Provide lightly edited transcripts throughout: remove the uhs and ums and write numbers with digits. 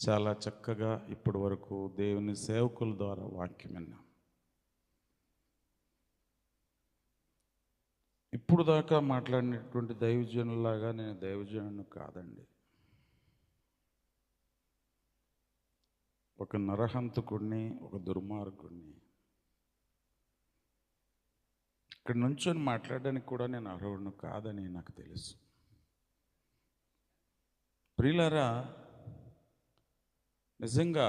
చాలా చక్కగా ఇప్పటి వరకు దేవుని సేవకుల ద్వారా వాక్యం విన్నాం. ఇప్పుడు దాకా మాట్లాడినటువంటి దైవజనులాగా నేను దైవజనుని కాదండి. ఒక నరహంతకుడిని, ఒక దుర్మార్గుడిని. ఇక్కడ నుంచొని మాట్లాడడానికి కూడా నేను అర్హుడును కాదని నాకు తెలుసు. ప్రియులారా, నిజంగా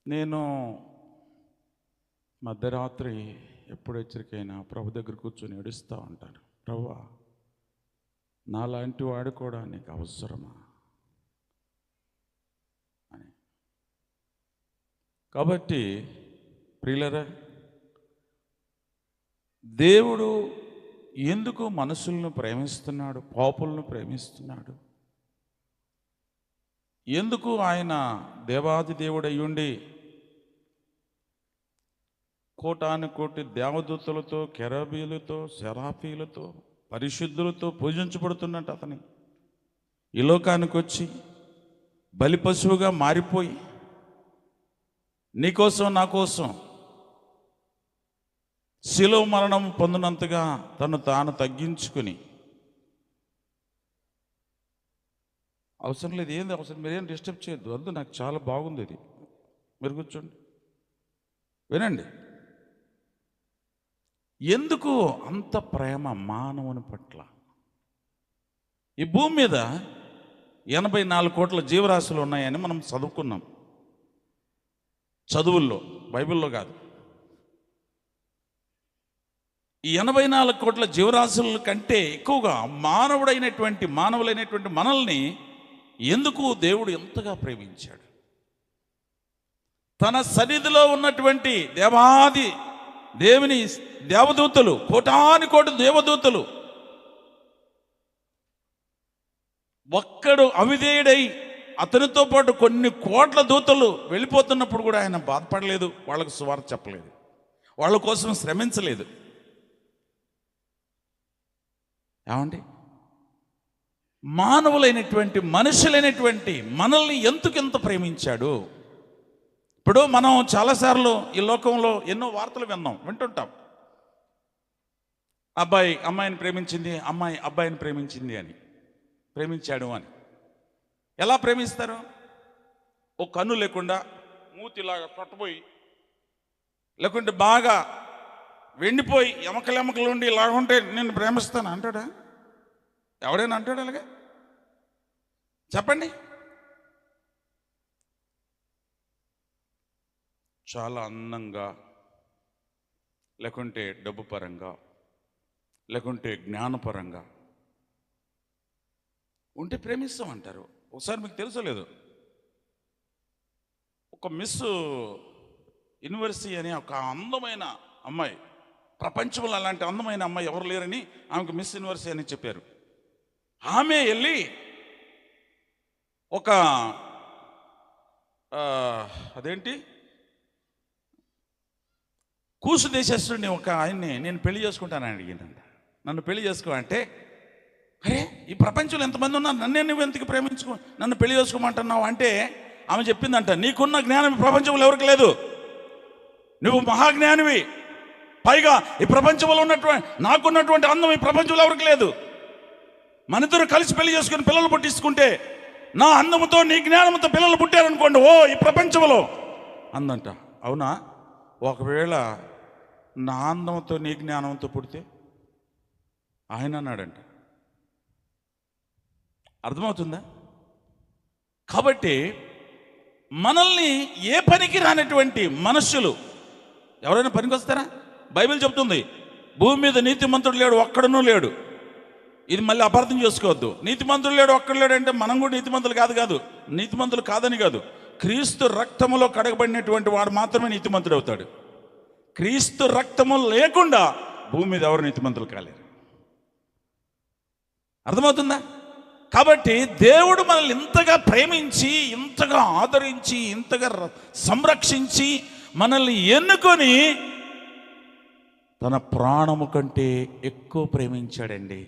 నేను మధ్యరాత్రి ఎప్పుడు హెచ్చరికైనా ప్రభు దగ్గర కూర్చొని ఏడుస్తూ ఉంటాను. ప్రభువా, నాలాంటి వాడు కూడా నీకు అవసరమా అని. కాబట్టి ప్రియులారా, దేవుడు ఎందుకు మనుషులను ప్రేమిస్తున్నాడు, పాపులను ప్రేమిస్తున్నాడు? ఎందుకు ఆయన దేవాది దేవుడు అయ్యుండి కోటాను కోటి దేవదూతలతో, కెరబీలతో, శరాఫీలతో, పరిశుద్ధులతో పూజించబడుతున్నట్టు అతని ఈ లోకానికి వచ్చి బలి పశువుగా మారిపోయి నీకోసం నా కోసం శిలువ మరణం పొందినంతగా తను తాను తగ్గించుకుని, అవసరం లేదు, ఏంది అవసరం, మీరేం డిస్టర్బ్ చేయొద్దు, వద్దు, నాకు చాలా బాగుంది ఇది, మీరు కూర్చోండి వినండి. ఎందుకు అంత ప్రేమ మానవుని పట్ల? ఈ భూమి మీద 84 కోట్ల జీవరాశులు ఉన్నాయని మనం చదువుకున్నాం, చదువుల్లో, బైబిల్లో కాదు. ఈ 84 కోట్ల జీవరాశుల కంటే ఎక్కువగా మానవులైనటువంటి మనల్ని ఎందుకు దేవుడు ఎంతగా ప్రేమించాడు? తన సన్నిధిలో ఉన్నటువంటి దేవుని దేవదూతలు, కోటాను కోటి దేవదూతలు, ఒక్కడు అవిధేయుడై అతనితో పాటు కొన్ని కోట్ల దూతలు వెళ్ళిపోతున్నప్పుడు కూడా ఆయన బాధపడలేదు, వాళ్ళకు సువార్త చెప్పలేదు, వాళ్ళ కోసం శ్రమించలేదు. ఏమండి, మనుషులైనటువంటి మనల్ని ఎందుకెంత ప్రేమించాడు? ఇప్పుడు మనం చాలాసార్లు ఈ లోకంలో ఎన్నో వార్తలు వింటుంటాం. అబ్బాయి అమ్మాయిని ప్రేమించింది, అమ్మాయి అబ్బాయిని ప్రేమించింది అని, ప్రేమించాడు అని. ఎలా ప్రేమిస్తారు? ఓ కన్ను లేకుండా మూతిలాగా పట్టుపోయి, లేకుంటే బాగా వెండిపోయి ఎమకలు ఉండి ఇలాగుంటే నేను ప్రేమిస్తాను అంటాడా? ఎవడైనా అంటాడు అలాగే? చెప్పండి. చాలా అందంగా, లేకుంటే డబ్బు పరంగా, లేకుంటే జ్ఞానపరంగా ఉంటే ప్రేమిస్తాం అంటారు. ఒకసారి మీకు తెలుసలేదు, ఒక మిస్ యూనివర్సిటీ అని ఒక అందమైన అమ్మాయి, ప్రపంచంలో అలాంటి అందమైన అమ్మాయి ఎవరు లేరని ఆమెకు మిస్ యూనివర్సిటీ అని చెప్పారు. ఆమె వెళ్ళి ఒక అదేంటి కూసు దేశస్తుడిని, ఒక ఆయన్ని నేను పెళ్లి చేసుకుంటానని అడిగిందంట. నన్ను పెళ్లి చేసుకో అంటే, అరే ఈ ప్రపంచంలో ఎంతమంది ఉన్నారు, నన్నే నువ్వు ఎందుకు నన్ను పెళ్లి చేసుకోమంటున్నావు అంటే ఆమె చెప్పిందంట, నీకున్న జ్ఞానం ఈ ప్రపంచంలో ఎవరికి లేదు, నువ్వు మహాజ్ఞానివి, పైగా ఈ ప్రపంచంలో నాకున్నటువంటి అందం ఈ ప్రపంచంలో ఎవరికి లేదు, మనిద్దరు కలిసి పెళ్లి చేసుకుని పిల్లలు పుట్టించుకుంటే నా అందముతో నీ జ్ఞానంతో పిల్లలు పుట్టారనుకోండి, ఓ ఈ ప్రపంచంలో అందంట. అవునా? ఒకవేళ నా అందముతో నీ జ్ఞానంతో పుడితే ఆయన అన్నాడంట. అర్థమవుతుందా? కాబట్టి మనల్ని ఏ పనికి రానటువంటి మనుష్యులు ఎవరైనా పనికి వస్తారా? బైబిల్ చెప్తుంది, భూమి మీద నీతిమంతుడు లేడు, ఒక్కడనూ లేడు. ఇది మళ్ళీ అపార్థం చేసుకోవద్దు. నీతిమంతుడు లేడు, ఒక్కడు లేడు అంటే మనం కూడా నీతిమంతులు కాదు, నీతిమంతులు కాదని కాదు. క్రీస్తు రక్తములో కడగబడినటువంటి వాడు మాత్రమే నీతిమంతుడు అవుతాడు. క్రీస్తు రక్తము లేకుండా భూమి మీద ఎవరు నీతిమంతులు కాలేరు. అర్థమవుతుందా? కాబట్టి దేవుడు మనల్ని ఇంతగా ప్రేమించి, ఇంతగా ఆదరించి, ఇంతగా సంరక్షించి, మనల్ని ఎన్నుకొని తన ప్రాణము కంటే ఎక్కువ ప్రేమించాడండి.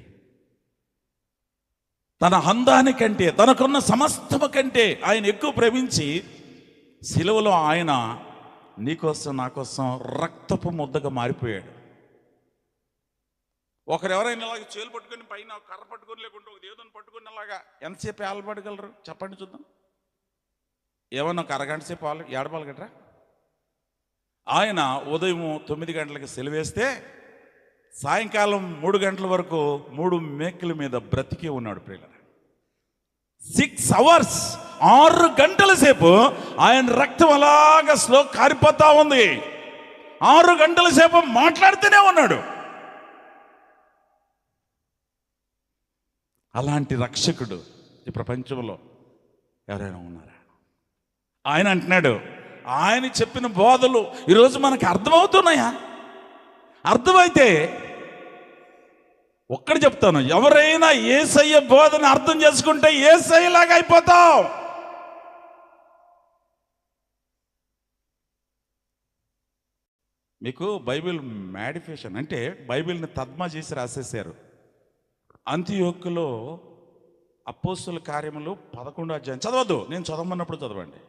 తన అందానికంటే, తనకున్న సమస్తము కంటే ఆయన ఎక్కువ ప్రేమించి సిలువలో ఆయన నీకోసం నా కోసం రక్తపు ముద్దగా మారిపోయాడు. ఒకరెవరైనా ఇలాగ చేలు పట్టుకొని పైన కర్ర పట్టుకొని లేకుంటే ఒక దేవుని పట్టుకుని అలాగా ఎంతసేపు ఏలబడగలరు చెప్పండి చూద్దాం. ఏమన్నా ఒక అరగంట సేపు ఏడపాలగట్రా? ఆయన ఉదయం 9 గంటలకి సెలవేస్తే సాయంకాలం 3 గంటల వరకు 3 మేకుల మీద బ్రతికి ఉన్నాడు ప్రియుల. 6 అవర్స్, 6 గంటల సేపు ఆయన రక్తం అలాగా స్లో కారిపోతా ఉంది. 6 గంటల సేపు మాట్లాడుతూనే ఉన్నాడు. అలాంటి రక్షకుడు ఈ ప్రపంచంలో ఎవరైనా ఉన్నారా? ఆయన అంటున్నాడు, ఆయన చెప్పిన బోధలు ఈరోజు మనకు అర్థమవుతున్నాయా? అర్థమైతే ఒక్కటి చెప్తాను, ఎవరైనా యేసయ్య బోధన అర్థం చేసుకుంటే యేసయ్యలాగా అయిపోతాం. మీకు బైబిల్ మాడిఫికేషన్ అంటే బైబిల్ని తర్జుమా చేసి రాసేసారు. అంతియోకులో అపోస్తుల కార్యములు 11వ అధ్యాయం చదవద్దు, నేను చదవమన్నప్పుడు చదవండి.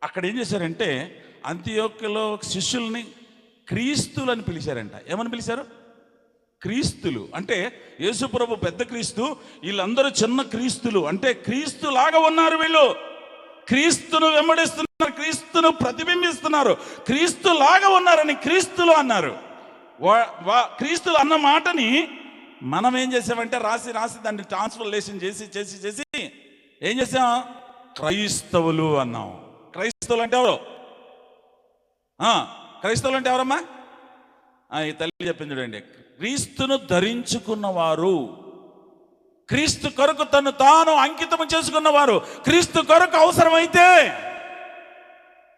అక్కడ ఏం చేశారంటే అంతియోకులో శిష్యుల్ని క్రీస్తులు అని పిలిచారంట. ఏమని పిలిచారు? క్రీస్తులు. అంటే యేసుప్రభు పెద్ద క్రీస్తు, వీళ్ళందరూ చిన్న క్రీస్తులు. అంటే క్రీస్తు లాగా ఉన్నారు వీళ్ళు. క్రీస్తును వెంబడిస్తున్నారు, క్రీస్తును ప్రతిబింబిస్తున్నారు, క్రీస్తు లాగా ఉన్నారని క్రీస్తులు అన్నారు. క్రీస్తులు అన్న మాటని మనం ఏం చేసామంటే రాసి దాన్ని ట్రాన్స్ఫర్లేషన్ చేసి ఏం చేసాం? క్రైస్తవులు అన్నాం. క్రైస్తవులు అంటే ఎవరు? క్రైస్తవులు అంటే ఎవరమ్మా? ఈ తల్లి చెప్పింది చూడండి, క్రీస్తును ధరించుకున్నవారు, క్రీస్తు కొరకు తను తాను అంకితం చేసుకున్నవారు, క్రీస్తు కొరకు అవసరమైతే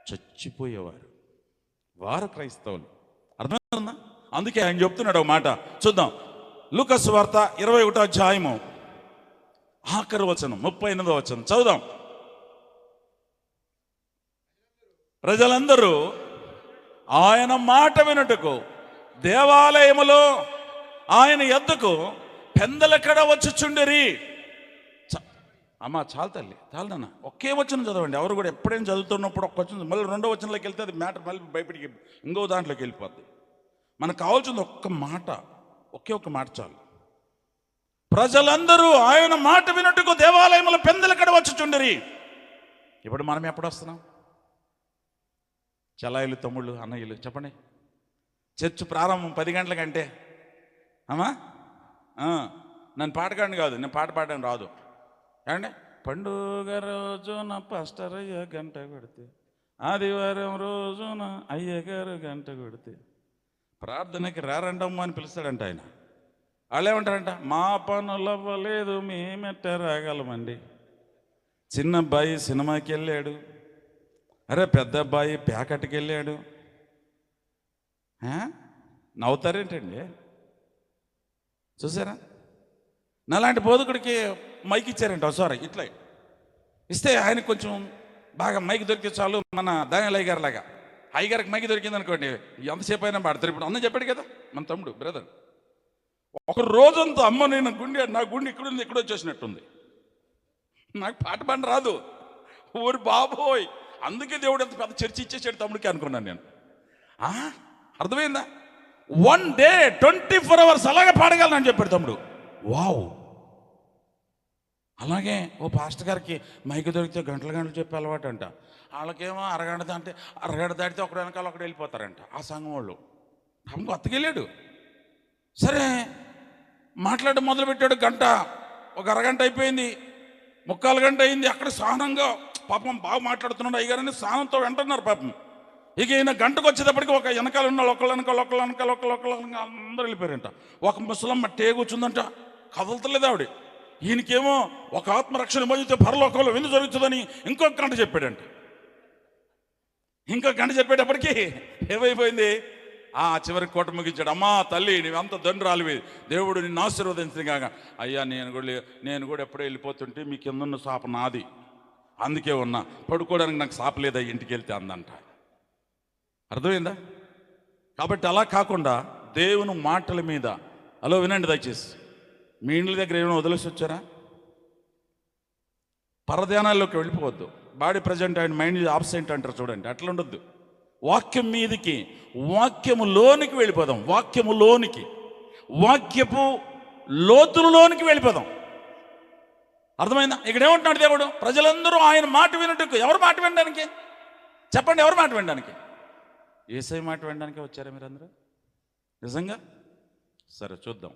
చచ్చిపోయేవారు, వారు క్రైస్తవులు. అర్థమవుతుందా? అందుకే ఆయన చెప్తున్నాడు ఒక మాట చూద్దాం. లూకా సువార్త 21వ అధ్యాయము ఆఖరి వచనం 38వ వచనం చదువుదాం. ప్రజలందరూ ఆయన మాట వినుటకు దేవాలయములో ఆయన యొద్దకు పెందలకడ వచ్చుచుండిరి. అమ్మా చాలు తల్లి, చాలు నాన్న, ఒకే వచనం చదవండి. ఎవరు కూడా ఎప్పుడైనా చదువుతున్నప్పుడు ఒక్క వచనం మళ్ళీ 2వ వచనంలోకి వెళ్తే అది మ్యాటర్ మళ్ళీ బయటికి ఇంకో దాంట్లోకి వెళ్ళిపోద్ది. మనకు కావాల్సింది ఒక్క మాట, ఒకే ఒక్క మాట చాలు. ప్రజలందరూ ఆయన మాట వినుటకు దేవాలయములో పెందలకడ వచ్చుచుండిరి. ఇప్పుడు మనం ఎప్పుడు వస్తున్నాం? చలాయిలు, తమ్ముళ్ళు, అన్నయ్యలు చెప్పండి. చర్చ్ ప్రారంభం 10 గంటలకంటే అమ్మా నన్ను పాటగాడిని కాదు, నేను పాట పాడడానికి రాదు. ఏమండి, పండుగ రోజున పాస్టర్ అయ్య గంట కొడితే, ఆదివారం రోజున అయ్యగారు గంట కొడితే ప్రార్థనకి రారండమ్మా అని పిలుస్తాడంట ఆయన. వాళ్ళు ఏమంటారంట, మా పనులు అవ్వలేదు మేమెట్ట రాగలమండి. చిన్న అబ్బాయి సినిమాకి వెళ్ళాడు, అరే పెద్ద అబ్బాయి ప్యాకెట్కి వెళ్ళాడు. నవ్వుతారేంటండి? చూసారా? నాలాంటి బోధకుడికి మైక్ ఇచ్చారంట. సారీ, ఇట్లా ఇస్తే ఆయన కొంచెం బాగా మైక్ దొరికితే చాలు, మన దానిలయ్య గారి లాగా అయ్యగారికి మైక్ దొరికింది అనుకోండి, ఎంతసేపు అయినా పాడతారు. ఇప్పుడు అన్న చెప్పాడు కదా మన తమ్ముడు బ్రదర్, ఒక రోజంతా అమ్మ నేను నా గుండె ఇక్కడుంది, ఇక్కడ వచ్చేసినట్టుంది, నాకు పాట పాట రాదు. ఊరి బాబోయ్, అందుకే దేవుడు ఎంత పెద్ద చర్చ ఇచ్చేసాడు తమ్ముడికి అనుకున్నాను నేను. అర్థమైందా? 1 డే 24 hours అలాగే పాడగలను చెప్పాడు తమ్ముడు. వావ్! అలాగే ఓ పాస్టర్ గారికి మైక్ దొరికితే గంటలు చెప్పే అలవాటు అంట. వాళ్ళకేమో అరగంట దాటితే ఒకడు వెనకాల ఒకడు వెళ్ళిపోతారంట ఆ సంఘం వాళ్ళు. తమ్ముడు అత్తకెళ్ళాడు, సరే మాట్లాడడం మొదలుపెట్టాడు. ఒక అరగంట అయిపోయింది, 3/4 గంట అయింది. అక్కడ స్నానంగా పాపం బాగా మాట్లాడుతున్నాడు అయ్యగారని స్నానంతో వెంటన్నారు పాపం. ఇక ఈయన గంటకు వచ్చేటప్పటికి ఒక వెనకాల ఉన్న ఒకళ్ళు అందరూ వెళ్ళిపోయారంట. ఒక ముసలమ్మ టే కూర్చుందంట, కదలతలేదు ఆవిడ. ఈయనకేమో ఒక ఆత్మరక్షణ మోజితే పరలోకంలో విందు జరుగుతుందని ఇంకొక గంట చెప్పాడంట. ఇంకొక గంట చెప్పేటప్పటికి ఏమైపోయింది, చివరికి కోట ముగించాడు. అమ్మా తల్లి, నీవంత దండ్రాలివి, దేవుడు నిన్ను ఆశీర్వదించింది కాక. అయ్యా నేను కూడా ఎప్పుడో వెళ్ళిపోతుంటే మీ కిందన్న సాప నాది, అందుకే ఉన్నా, పడుకోవడానికి నాకు సాప లేదా ఇంటికి వెళ్తే అందంట. అర్థమైందా? కాబట్టి అలా కాకుండా దేవుని మాటల మీద, అలా వినండి దయచేసి. మీ ఇండ్ల దగ్గర ఏమైనా వదిలేసి వచ్చారా? పరధ్యానాల్లోకి వెళ్ళిపోవద్దు. Body present and mind absent అంటారు చూడండి, అట్లా ఉండొద్దు. వాక్యం మీదకి, వాక్యములోనికి వెళ్ళిపోదాం. వాక్యములోనికి, వాక్యపు లోతులలోనికి వెళ్ళిపోదాం. అర్థమైందా? ఇక్కడ ఏమంటున్నాడు దేవుడు? ప్రజలందరూ ఆయన మాట వినటకు. ఎవరు మాట వినడానికి? చెప్పండి, ఎవరు మాట వినడానికి? యేసయ్య మాట వినడానికే వచ్చారా మీరందరూ నిజంగా? సరే చూద్దాం.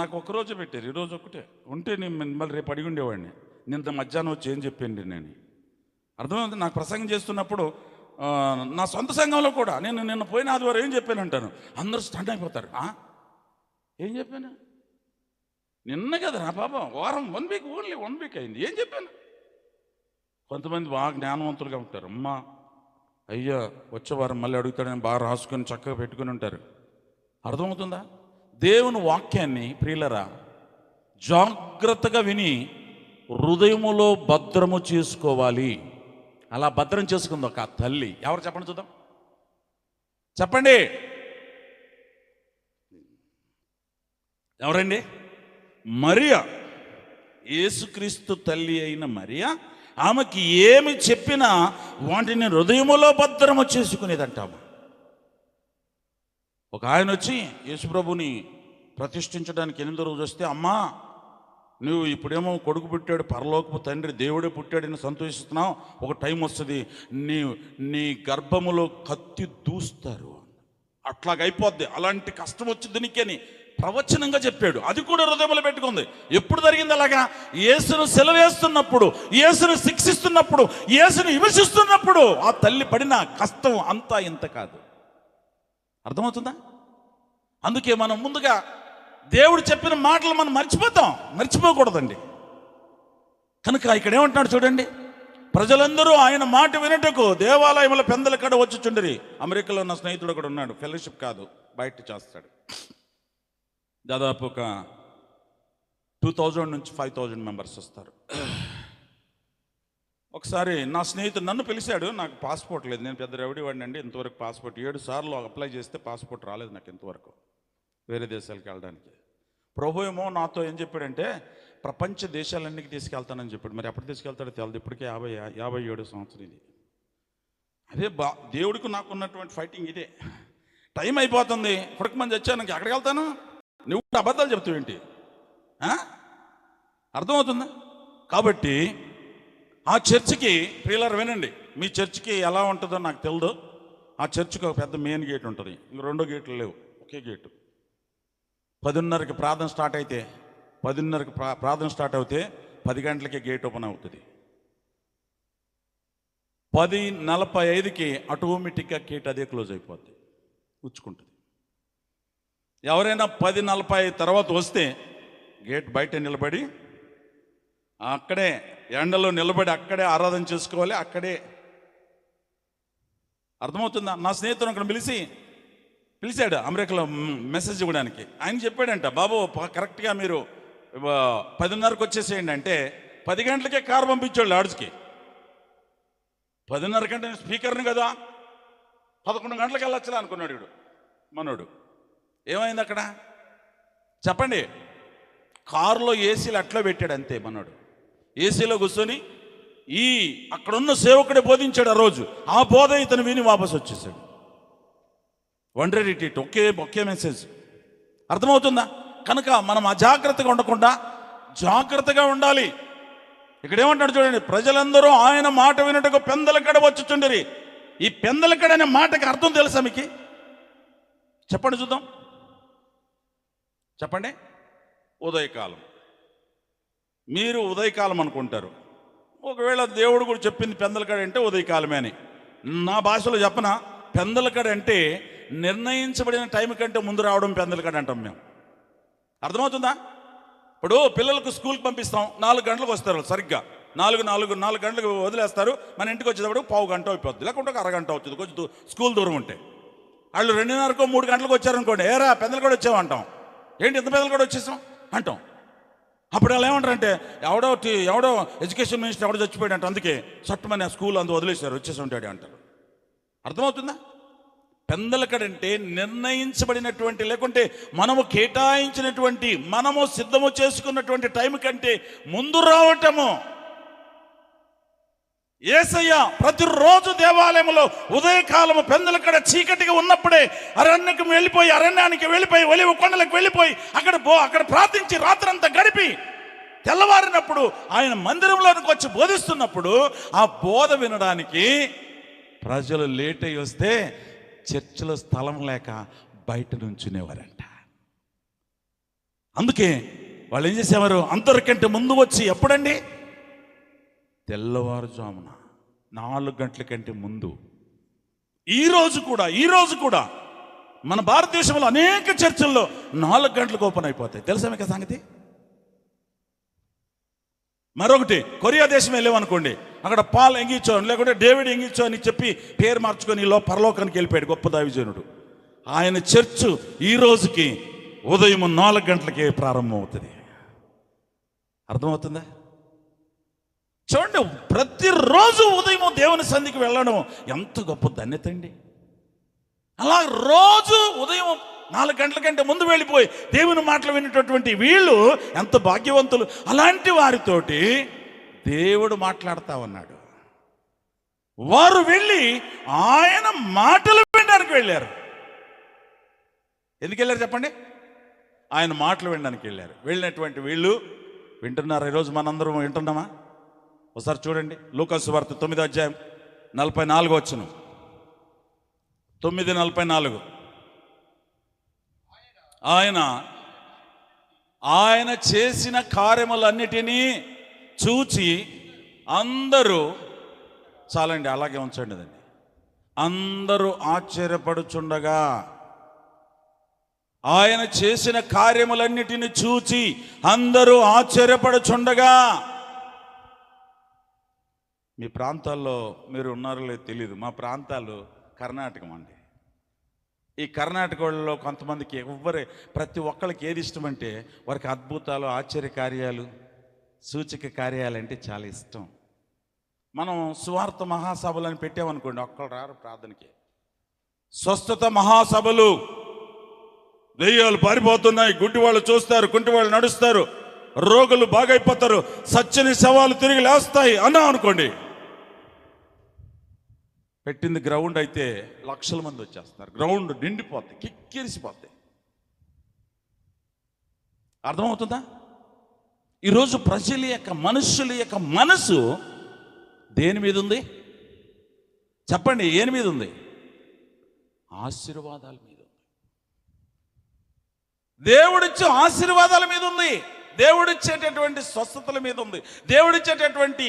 నాకు ఒక్కరోజు పెట్టారు, ఈరోజు ఒక్కటే ఉంటే నేను మిమ్మల్ని రేపు అడిగి ఉండేవాడిని. నిన్న మధ్యాహ్నం వచ్చి ఏం చెప్పండి నేను. అర్థమైంది? నాకు ప్రసంగం చేస్తున్నప్పుడు నా సొంత సంఘంలో కూడా నేను నిన్న పోయిన ఆదివారం ఏం చెప్పాను అంటాను, అందరూ స్టంట్ అయిపోతారు. ఏం చెప్పాను? నిన్న కదా నా పాపం, వారం 1 వీక్, ఓన్లీ 1 వీక్ అయింది. ఏం చెప్పాను? కొంతమంది బాగా జ్ఞానవంతులుగా ఉంటారు. అమ్మా అయ్యా వచ్చే వారం మళ్ళీ అడుగుతాడని బాగా రాసుకొని చక్కగా పెట్టుకుని ఉంటారు. అర్థమవుతుందా? దేవుని వాక్యాన్ని ప్రియులరా జాగ్రత్తగా విని హృదయములో భద్రము చేసుకోవాలి. అలా భద్రం చేసుకుంది ఒక తల్లి. ఎవరు చెప్పండి చూద్దాం, చెప్పండి ఎవరండి? మరియా. యేసుక్రీస్తు తల్లి అయిన మరియా. ఆమెకి ఏమి చెప్పినా వాటిని హృదయములో భద్రము చేసుకునేదంటాము. ఒక ఆయన వచ్చి యేసుప్రభుని ప్రతిష్ఠించడానికి 8వ రోజు వస్తే, అమ్మా నువ్వు ఇప్పుడేమో కొడుకు పుట్టాడు, పరలోకపు తండ్రి దేవుడే పుట్టాడని సంతోషిస్తున్నావు, ఒక టైం వస్తుంది నీ గర్భములో కత్తి దూస్తారు, అట్లాగైపోద్ది, అలాంటి కష్టం వచ్చింది నీకని ప్రవచనంగా చెప్పాడు. అది కూడా హృదయంలో పెట్టుకుంది. ఎప్పుడు జరిగింది అలాగా? యేసును సెలవేస్తున్నప్పుడు, యేసును శిక్షిస్తున్నప్పుడు, యేసును హింసిస్తున్నప్పుడు ఆ తల్లి పడిన కష్టం అంతా ఇంత కాదు. అర్థమవుతుందా? అందుకే మనం ముందుగా దేవుడు చెప్పిన మాటలు మనం మర్చిపోకూడదండి. కనుక ఇక్కడ ఏమంటున్నాడు చూడండి, ప్రజలందరూ ఆయన మాట వినటకు దేవాలయముల పెందల కడ వచ్చుచుండిరి. అమెరికాలో నా స్నేహితుడు కూడా ఉన్నాడు, ఫెలోషిప్ కాదు, బయట చేస్తాడు. దాదాపు ఒక 2000 నుంచి 5000 మెంబర్స్ వస్తారు. ఒకసారి నా స్నేహితుడు నన్ను పిలిచాడు. నాకు పాస్పోర్ట్ లేదు, నేను పెద్ద రౌడీ వాడిని అండి. ఇంతవరకు పాస్పోర్ట్ 7 సార్లు అప్లై చేస్తే పాస్పోర్ట్ రాలేదు నాకు ఇంతవరకు వేరే దేశాలకు వెళ్ళడానికి. ప్రభు ఏమో నాతో ఏం చెప్పాడంటే ప్రపంచ దేశాలన్నిటికీ తీసుకెళ్తానని చెప్పాడు. మరి ఎప్పుడు తీసుకెళ్తాడో తెలియదు. ఇప్పటికే 57 సంవత్సరం ఇది. అదే దేవుడికి నాకు ఉన్నటువంటి ఫైటింగ్ ఇదే. టైం అయిపోతుంది, ఇప్పటికి మంది వచ్చాను, ఎక్కడికి వెళ్తాను? నువ్వు అబద్ధాలు చెప్తావు ఏంటి? అర్థమవుతుందా? కాబట్టి ఆ చర్చికి ప్రియులారా వినండి, మీ చర్చికి ఎలా ఉంటుందో నాకు తెలియదు. ఆ చర్చికి ఒక పెద్ద మెయిన్ గేట్ ఉంటుంది, ఇంక 2 గేట్లు లేవు, ఒకే గేటు. 10:30కి ప్రార్థన స్టార్ట్ అయితే 10 గంటలకి గేట్ ఓపెన్ అవుతుంది. 10:45కి ఆటోమేటిక్గా గేట్ అదే క్లోజ్ అయిపోద్ది, ఉచ్చుకుంటుంది. ఎవరైనా 10:40 తర్వాత వస్తే గేట్ బయట నిలబడి అక్కడే ఎండలో నిలబడి అక్కడే ఆరాధన చేసుకోవాలి, అక్కడే. అర్థమవుతుందా? నా స్నేహితుడు అక్కడ పిలిచాడు అమెరికాలో మెసేజ్ ఇవ్వడానికి. ఆయన చెప్పాడంట, బాబు కరెక్ట్గా మీరు 10:30కి వచ్చేసేయండి అంటే 10 గంటలకే కారు పంపించాడు లాడ్జ్కి. 10:30 కంటే స్పీకర్ని కదా, 11 గంటలకు వెళ్ళొచ్చలే అనుకున్నాడు వీడు మనోడు. ఏమైంది అక్కడ చెప్పండి? కారులో ఏసీలు అట్లా పెట్టాడు అంతే. మనోడు ఏసీలో కూర్చొని అక్కడున్న సేవకుడే బోధించాడు ఆ రోజు. ఆ బోధ ఇతను విని వాపసు వచ్చేసాడు. 100 రిట్రీట్, ఒకే మెసేజ్. అర్థమవుతుందా? కనుక మనం అజాగ్రత్తగా ఉండకుండా జాగ్రత్తగా ఉండాలి. ఇక్కడ ఏమంటాడు చూడండి, ప్రజలందరూ ఆయన మాట వినటకు పెందలకడ వచ్చుచుండిరి. ఈ పెందలకడ అనే మాటకి అర్థం తెలుసా మీకు? చెప్పండి చూద్దాం, చెప్పండి. ఉదయకాలం. మీరు ఉదయకాలం అనుకుంటారు. ఒకవేళ దేవుడు కూడా చెప్పింది పెందలకడ అంటే ఉదయకాలమే అని. నా భాషలో చెప్పన, పెందలకడ అంటే నిర్ణయించబడిన టైం కంటే ముందు రావడం పెందలకడ అంటాం మేము. అర్థమవుతుందా? ఇప్పుడు పిల్లలకు స్కూల్కి పంపిస్తాం, 4 గంటలకు వస్తారు సరిగ్గా. 4 గంటలకు వదిలేస్తారు. మన ఇంటికి వచ్చేటప్పుడు 1/2 గంట అయిపోద్ది, లేకుంటే ఒక అరగంట అవుతుంది కొంచెం స్కూల్ దూరం ఉంటే. వాళ్ళు 2:30కో 3 గంటలకు వచ్చారనుకోండి, ఏరా పెందలకడ వచ్చామంటాం. ఏంటి ఇంత పెందలకడ వచ్చేసాం అంటాం. అప్పుడు వాళ్ళు ఏమంటారంటే ఎవడో ఎడ్యుకేషన్ మినిస్టర్ ఎవడో చచ్చిపోయాడు అంట, అందుకే చట్టమని స్కూల్ అందు వదిలేశారు, వచ్చేసి ఉంటాడు అంటారు. అర్థమవుతుందా? పెందలకడంటే నిర్ణయించబడినటువంటి, లేకుంటే మనము కేటాయించినటువంటి, మనము సిద్ధము చేసుకున్నటువంటి టైం కంటే ముందు రావటము. యేసయ్య ప్రతిరోజు దేవాలయంలో ఉదయకాలము పెందలకడ చీకటిగా ఉన్నప్పుడే అరణ్యానికి వెళ్ళిపోయి ఒలివ కొండలకు వెళ్ళిపోయి అక్కడ ప్రార్థించి రాత్రంతా గడిపి తెల్లవారినప్పుడు ఆయన మందిరంలోనికి వచ్చి బోధిస్తున్నప్పుడు ఆ బోధ వినడానికి ప్రజలు లేట్ అయ్యి వస్తే చర్చిలో స్థలం లేక బయట నుంచునేవారంట. అందుకే వాళ్ళు ఏం చేసేవారు, అందరికంటే ముందు వచ్చి, ఎప్పుడండి? తెల్లవారుజామున 4 గంటల కంటే ముందు. ఈరోజు కూడా మన భారతదేశంలో అనేక చర్చిల్లో 4 గంటలకు ఓపెన్ అయిపోతాయి. తెలుసా మీకు సంగతి? మరొకటి, కొరియా దేశం వెళ్ళామనుకోండి, అక్కడ పాల్ ఎంగిచో లేకుంటే డేవిడ్ ఎంగిచో అని చెప్పి పేరు మార్చుకొని పరలోకానికి వెళ్ళిపోయాడు గొప్ప దైవజనుడు. ఆయన చర్చ్ ఈ రోజుకి ఉదయం 4 గంటలకే ప్రారంభం అవుతుంది. అర్థమవుతుందా? చూడండి, ప్రతిరోజు ఉదయం దేవుని సన్నిధికి వెళ్ళడం ఎంత గొప్ప ధన్యత అండి. అలా రోజు ఉదయం 4 గంటల కంటే ముందు వెళ్ళిపోయి దేవుని మాటలు వినేటటువంటి వీళ్ళు ఎంత భాగ్యవంతులు. అలాంటి వారితోటి దేవుడు మాట్లాడుతూ ఉన్నాడు. వారు వెళ్ళి ఆయన మాటలు వినడానికి వెళ్ళారు. ఎందుకు వెళ్ళారు చెప్పండి? ఆయన మాటలు వినడానికి వెళ్ళారు. వెళ్ళినటువంటి వీళ్ళు వింటున్నారు. ఈరోజు మనందరం వింటున్నామా? ఒకసారి చూడండి, లూకాసు వార్త 9వ అధ్యాయం 44వ వచనం. 9:44. ఆయన చేసిన కార్యములన్నిటినీ చూచి అందరూ, చాలండి అలాగే ఉంచండి దాన్ని, అందరూ ఆశ్చర్యపడుచుండగా, ఆయన చేసిన కార్యములన్నిటిని చూచి అందరూ ఆశ్చర్యపడుచుండగా. మీ ప్రాంతాల్లో మీరు ఉన్నారో లేదో తెలియదు, మా ప్రాంతాలు కర్ణాటకం అండి. ఈ కర్ణాటక వాళ్ళలో కొంతమందికి ప్రతి ఒక్కరికి ఏది ఇష్టం అంటే, వారికి అద్భుతాలు, ఆశ్చర్య కార్యాలు, సూచక కార్యాలు అంటే చాలా ఇష్టం. మనం సువార్త మహాసభలు అని పెట్టామనుకోండి, ఒక్కరు రారు ప్రార్థనకి. స్వస్థత మహాసభలు, దెయ్యాలు పారిపోతున్నాయి, గుడ్డి వాళ్ళు చూస్తారు, కుంటి వాళ్ళు నడుస్తారు, రోగులు బాగైపోతారు, సచ్చని శవాలు తిరిగి లేస్తాయి అన్నా అనుకోండి. పెట్టింది గ్రౌండ్ అయితే లక్షల మంది వచ్చేస్తారు. గ్రౌండ్ నిండిపోతాయి, కిక్కిరిసిపోతాయి. అర్థమవుతుందా? ఈరోజు ప్రజల యొక్క, మనుషుల యొక్క మనసు దేని మీద ఉంది చెప్పండి? ఏని మీద ఉంది? ఆశీర్వాదాల మీద ఉంది. దేవుడిచ్చే ఆశీర్వాదాల మీద ఉంది. దేవుడిచ్చేటటువంటి స్వస్థతల మీద ఉంది. దేవుడిచ్చేటటువంటి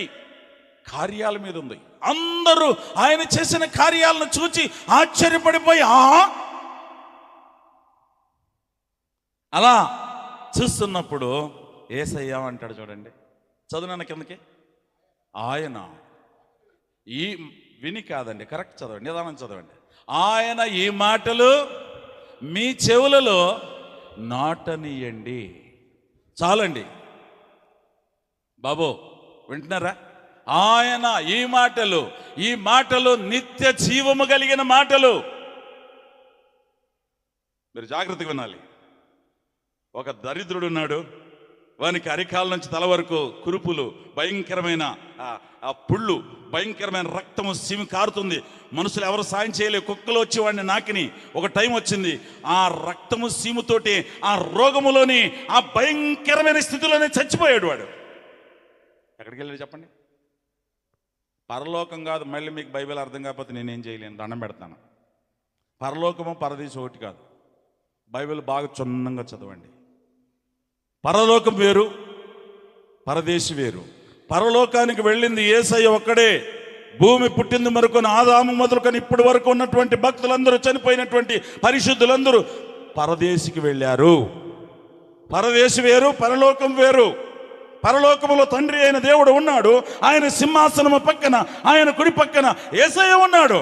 కార్యాల మీద ఉంది. అందరూ ఆయన చేసిన కార్యాలను చూచి ఆశ్చర్యపడిపోయి, అలా చూస్తున్నప్పుడు యేసయ్య అంటాడు చూడండి, చదువునన్న కిందకి. ఆయన ఈ విని కాదండి, కరెక్ట్ చదవండి, నిదానం చదవండి. ఆయన ఈ మాటలు మీ చెవులలో నాటనీయండి. చాలండి బాబు, వింటున్నారా? ఆయన ఈ మాటలు నిత్య జీవము కలిగిన మాటలు. మీరు జాగ్రత్తగా వినాలి. ఒక దరిద్రుడు ఉన్నాడు, వానికి అరికాల నుంచి తల వరకు కురుపులు, భయంకరమైన ఆ పుళ్ళు, భయంకరమైన రక్తము సిమి కారుతుంది. మనుషులు ఎవరు సాయం చేయలేవు. కుక్కలు వచ్చి వాడిని నాకిని. ఒక టైం వచ్చింది, ఆ రక్తము సీముతోటి ఆ రోగములోని ఆ భయంకరమైన స్థితిలోనే చచ్చిపోయాడు వాడు. ఎక్కడికి వెళ్ళాడు చెప్పండి? పరలోకం కాదు. మళ్ళీ మీకు బైబిల్ అర్థం కాకపోతే నేనేం చేయలేను, దండం పెడతాను. పరలోకము పరదేశం ఒకటి కాదు. బైబిల్ బాగా చున్నంగా చదవండి. పరలోకం వేరు, పరదేశి వేరు. పరలోకానికి వెళ్ళింది యేసయ్య ఒక్కడే. భూమి పుట్టింది మొదలుకొని ఆదాము మొదలుకొని ఇప్పటి వరకు ఉన్నటువంటి భక్తులందరూ, చనిపోయినటువంటి పరిశుద్ధులందరూ పరదేశికి వెళ్ళారు. పరదేశి వేరు, పరలోకం వేరు. పరలోకములో తండ్రి అయిన దేవుడు ఉన్నాడు. ఆయన సింహాసనము పక్కన, ఆయన కుడి పక్కన యేసయ్య ఉన్నాడు.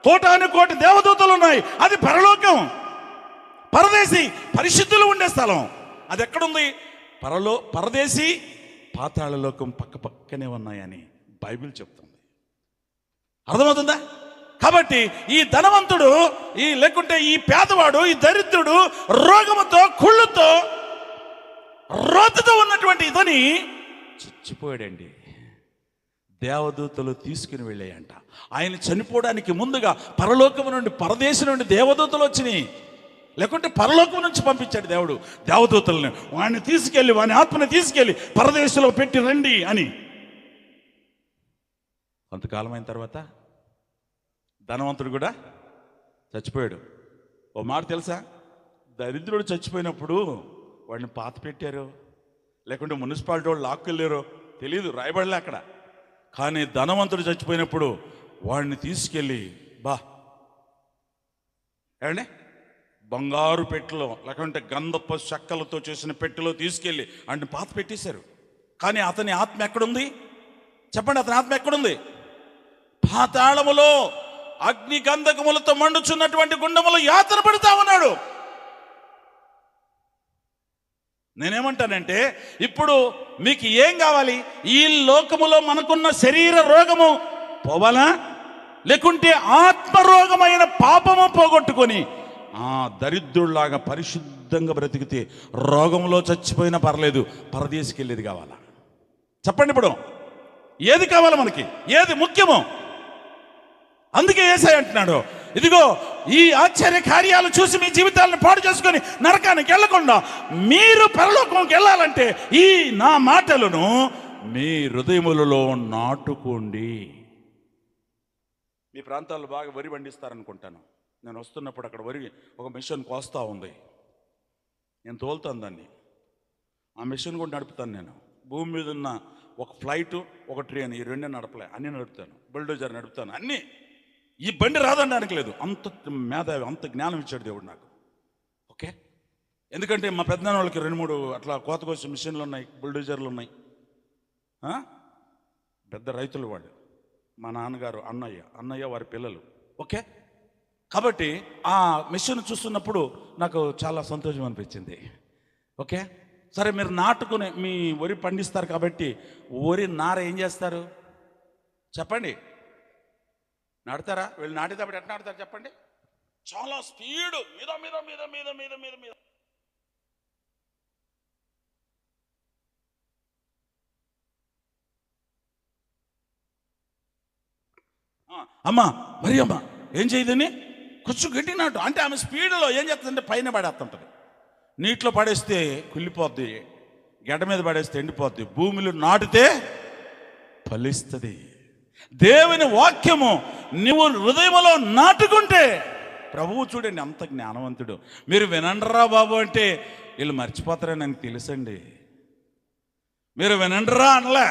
కోటాను కోటి దేవదూతలు ఉన్నాయి. అది పరలోకం. పరదేశి పరిశుద్ధులు ఉండే స్థలం. అది ఎక్కడుంది? పరదేశి పాతాళలోకం పక్క పక్కనే ఉన్నాయని బైబిల్ చెప్తుంది. అర్థమవుతుందా? కాబట్టి ఈ ధనవంతుడు లేకుంటే ఈ పేదవాడు, ఈ దరిద్రుడు రోగముతో, కుళ్ళుతో, రోతతో ఉన్నటువంటి ఇతని చచ్చిపోయాడండి. దేవదూతలు తీసుకుని వెళ్ళాయంట. ఆయన చనిపోవడానికి ముందుగా పరలోకము నుండి, పరదేశం నుండి దేవదూతలు వచ్చినాయి. లేకుంటే పరలోకం నుంచి పంపించాడు దేవుడు దేవదూతల్ని. వాడిని తీసుకెళ్ళి, వాని ఆత్మని తీసుకెళ్ళి పరదేశంలో పెట్టి రండి అని. కొంతకాలం అయిన తర్వాత ధనవంతుడు కూడా చచ్చిపోయాడు. ఓ మాట తెలుసా, దరిద్రుడు చచ్చిపోయినప్పుడు వాడిని పాత పెట్టారు, లేకుంటే మున్సిపాలిటీ వాళ్ళు లాక్కెళ్ళారో తెలియదు, రాయబడలే అక్కడ. కానీ ధనవంతుడు చచ్చిపోయినప్పుడు వాడిని తీసుకెళ్ళి ఏమండి బంగారు పెట్టెలో, లేకుంటే గంధపు చెక్కలతో చేసిన పెట్టెలో తీసుకెళ్ళి వాడిని పాత పెట్టేశారు. కానీ అతని ఆత్మ ఎక్కడుంది చెప్పండి? అతని ఆత్మ ఎక్కడుంది? పాతాళములో అగ్ని గంధకములతో మండుచున్నటువంటి గుండములో యాతన పడుతా ఉన్నాడు. నేనేమంటానంటే, ఇప్పుడు మీకు ఏం కావాలి? ఈ లోకములో మనకున్న శరీర రోగము పోవాలా, లేకుంటే ఆత్మరోగమైన పాపము పోగొట్టుకొని దరిద్రుల్లాగా పరిశుద్ధంగా బ్రతికితే రోగంలో చచ్చిపోయినా పర్లేదు, పరదేశికి వెళ్ళేది కావాలా? చెప్పండి, ఇప్పుడు ఏది కావాలి మనకి? ఏది ముఖ్యమో? అందుకే యేసయ్య అంటున్నాడు, ఇదిగో ఈ ఆశ్చర్య కార్యాలు చూసి మీ జీవితాలను పాడు చేసుకొని నరకానికి వెళ్ళకుండా మీరు పరలోకంకి వెళ్ళాలంటే ఈ నా మాటలను మీ హృదయములలో నాటుకోండి. మీ ప్రాంతాల్లో బాగా వరి పండిస్తారనుకుంటాను. నేను వస్తున్నప్పుడు అక్కడ వరి ఒక మిషన్ కోస్తా ఉంది. నేను తోలుతాను దాన్ని, ఆ మిషన్ కూడా నడుపుతాను. నేను భూమి మీద ఉన్న ఒక ఫ్లైటు, ఒక ట్రైన్, ఈ రెండే నడపలే, అన్నీ నడుపుతాను. బుల్డోజర్ నడుపుతాను, అన్నీ. ఈ బండి రాదనడానికి లేదు, అంత మేధావి, అంత జ్ఞానం ఇచ్చాడు దేవుడు నాకు. ఓకే, ఎందుకంటే మా పెద్దనాన్న వాళ్ళకి 2-3 అట్లా కోత కోసే మిషన్లు ఉన్నాయి, బుల్డోజర్లు ఉన్నాయి. పెద్ద రైతులు వాళ్ళు. మా నాన్నగారు, అన్నయ్య వారి పిల్లలు. ఓకే, కాబట్టి ఆ మిషన్ చూస్తున్నప్పుడు నాకు చాలా సంతోషం అనిపించింది. ఓకే, సరే మీరు నాటుకునే మీ వరి పండిస్తారు కాబట్టి వరి నార ఏం చేస్తారు చెప్పండి? నాటుతారా? వీళ్ళు నాటేటప్పుడు ఎట్లా నాటుతారు చెప్పండి? చాలా స్పీడ్ మీద మీద మీద మీద మీద మీద మీద అమ్మా మరి అమ్మా ఏం చేయదని కొంచెం గట్టి నాటు అంటే ఆమె స్పీడ్లో ఏం చేస్తుందంటే పైన పడేస్తుంటుంది. నీటిలో పడేస్తే కుళ్ళిపోద్ది, గడ్డ మీద పడేస్తే ఎండిపోద్ది, భూమిలో నాటితే ఫలిస్తుంది. దేవుని వాక్యము నువ్వు హృదయంలో నాటుకుంటే, ప్రభువు చూడండి అంత జ్ఞానవంతుడు. మీరు వినండిరా బాబు అంటే వీళ్ళు మర్చిపోతారని నాకు తెలుసండి. మీరు వినండిరా అనలే,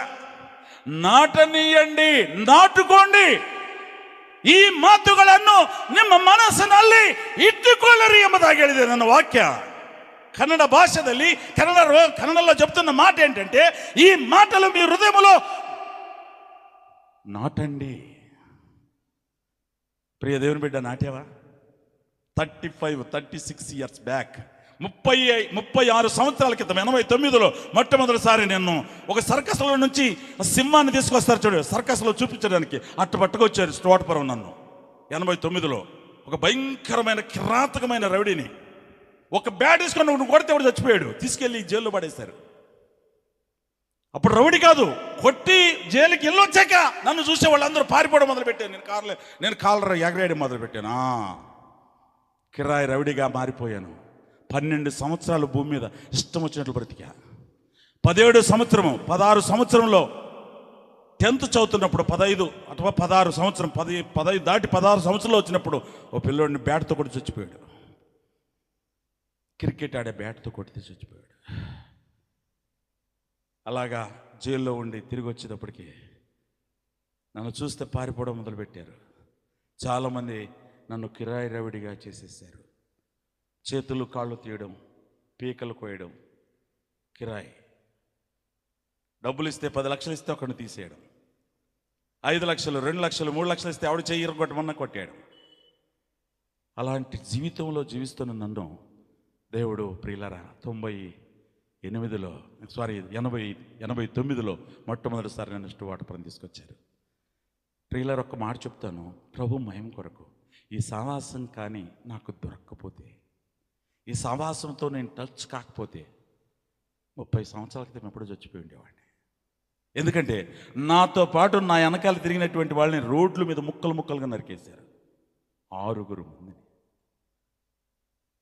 ನಾಟನೀಯಂಡಿ ನಾಟುಕೊಂಡಿ ಈ ಮಾತುಗಳನ್ನು ನಿಮ್ಮ ಮನಸ್ಸಿನಲ್ಲಿ ಇಟ್ಟುಕೊಳ್ಳಿರಿ ಎಂಬುದಾಗಿ ಹೇಳಿದೆ ನನ್ನ ವಾಕ್ಯ. కన్నడ భాషದಲ್ಲಿ కన్నడలో చెప్తున్న మాట ఏంటంటే, ఈ మాటలు మీ హృదయంలో నాటండి. ప్రియ దేవుని బిడ్డ, నాటావా? 36 ఇయర్స్ బ్యాక్, 36 సంవత్సరాల క్రితం 89లో మొట్టమొదటిసారి నేను ఒక సర్కస్లో నుంచి సింహాన్ని తీసుకొస్తారు చూడు, సర్కస్లో చూపించడానికి అట్టు పట్టుకొచ్చారు స్టోట్పురం నన్ను 89లో. ఒక భయంకరమైన కిరాతకమైన రౌడీని ఒక బ్యాట్ వేసుకొని కొడితే ఎవడు చచ్చిపోయాడు, తీసుకెళ్ళి జైల్లో పడేశారు. అప్పుడు రౌడీ కాదు, కొట్టి జైలుకి వెళ్ళొచ్చాక నన్ను చూసే వాళ్ళందరూ పారిపోవడం మొదలుపెట్టాను. నేను కాలర్ ఎగరేయడం మొదలుపెట్టాను. కిరాయి రౌడీగా మారిపోయాను. 12 సంవత్సరాలు భూమి మీద ఇష్టం వచ్చినట్లు బ్రతికా. 16 సంవత్సరంలో 10th చదువుతున్నప్పుడు 15 అథవా 16 సంవత్సరం 15 దాటి 16 సంవత్సరంలో వచ్చినప్పుడు ఓ పిల్లోడిని బ్యాట్తో కొట్టి చచ్చిపోయాడు. క్రికెట్ ఆడే బ్యాట్తో కొడితే చచ్చిపోయాడు. అలాగా జైల్లో ఉండి తిరిగి వచ్చేటప్పటికి నన్ను చూస్తే పారిపోవడం మొదలుపెట్టారు. చాలామంది నన్ను కిరాయి రవిడిగా చేసేసారు. చేతులు కాళ్ళు తీయడం, పీకలు కోయడం, కిరాయి. డబ్బులు ఇస్తే 10 లక్షలు ఇస్తే ఒకరిని తీసేయడం, 5 లక్షలు 2 లక్షలు 3 లక్షలు ఇస్తే ఆవిడ చెయ్యి కొట్టమన్నా కొట్టాడు. అలాంటి జీవితంలో జీవిస్తున్న నన్ను దేవుడు ప్రియులారా 89లో మొట్టమొదటిసారి నన్ను స్టువార్ట్పురం తీసుకొచ్చారు. ట్రైలర్ ఒక్క మాట చెప్తాను, ప్రభు మహిమ కొరకు. ఈ సావాసం కానీ నాకు దొరక్కపోతే, ఈ సావాసంతో నేను టచ్ కాకపోతే 30 సంవత్సరాల క్రితం ఎప్పుడో చచ్చిపోయి ఉండేవాడిని. ఎందుకంటే నాతో పాటు నా వెనకాల తిరిగినటువంటి వాళ్ళని రోడ్ల మీద ముక్కలు ముక్కలుగా నరికేశారు. 6 మందిని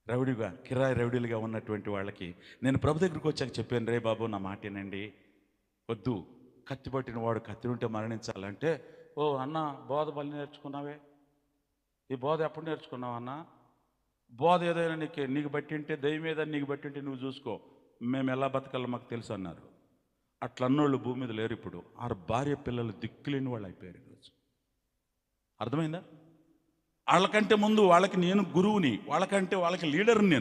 రౌడీగా, కిరాయి రౌడీలుగా ఉన్నటువంటి వాళ్ళకి నేను ప్రభు దగ్గరికి వచ్చాక చెప్పాను, రే బాబు నా మాట ఏనండి, వద్దు, కత్తి పట్టిన వాడు కత్తి ఉంటే మరణించాలంటే, ఓ అన్న బోధ బలి నేర్చుకున్నావే, ఈ బోధ ఎప్పుడు నేర్చుకున్నావు అన్న? బోధ ఏదైనా నీకు బట్టి ఉంటే, దయ్యం ఏదైనా నీకు బట్టి ఉంటే నువ్వు చూసుకో, మేము ఎలా బతకాలో మాకు తెలుసు అన్నారు. అట్లా అన్నోళ్ళు భూమి మీద లేరు ఇప్పుడు. 6 భార్య పిల్లలు దిక్కులేని వాళ్ళు అయిపోయారు ఈరోజు. అర్థమైందా? వాళ్ళకంటే ముందు వాళ్ళకి నేను గురువుని, వాళ్ళకి లీడర్ని.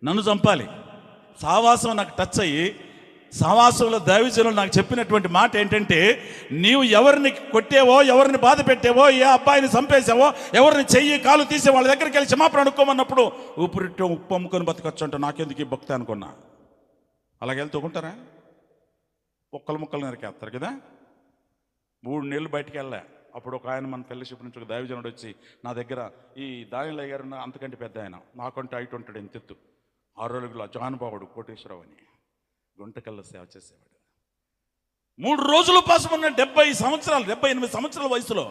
నన్ను చంపాలి. సావాసం నాకు టచ్ అయ్యి, సావాసంలో దైవజనులు నాకు చెప్పినటువంటి మాట ఏంటంటే, నీవు ఎవరిని కొట్టేవో, ఎవరిని బాధ పెట్టేవో, ఏ అబ్బాయిని చంపేసావో, ఎవరిని చెయ్యి కాలు తీసే వాళ్ళ దగ్గరికి వెళ్ళి క్షమాపణ అనుకోమన్నప్పుడు ఊపిరిట్టు ఉప్పు అమ్ముకొని బతకచ్చు అంటే నాకెందుకు ఈ భక్తి అనుకున్నా. అలాగే వెళ్తూకుంటారా? ముక్కలు నరికేస్తారు కదా. 3 నెలలు బయటికి వెళ్ళా. అప్పుడు ఒక ఆయన మన ఫెలోషిప్ నుంచి ఒక దైవజనుడు వచ్చి నా దగ్గర, ఈ దానిలయ్య గారు అంతకంటే పెద్ద ఆయన, నాకంటే హైట్ ఉంటాడు, ఎంత ఎత్తు, 6 అడుగుల జానుబావుడు, కోటేశ్వరరావు అని, గుంటకల్లో సేవ చేసేవాడు. 3 రోజులు ఉపాసం ఉన్న 78 సంవత్సరాల వయసులో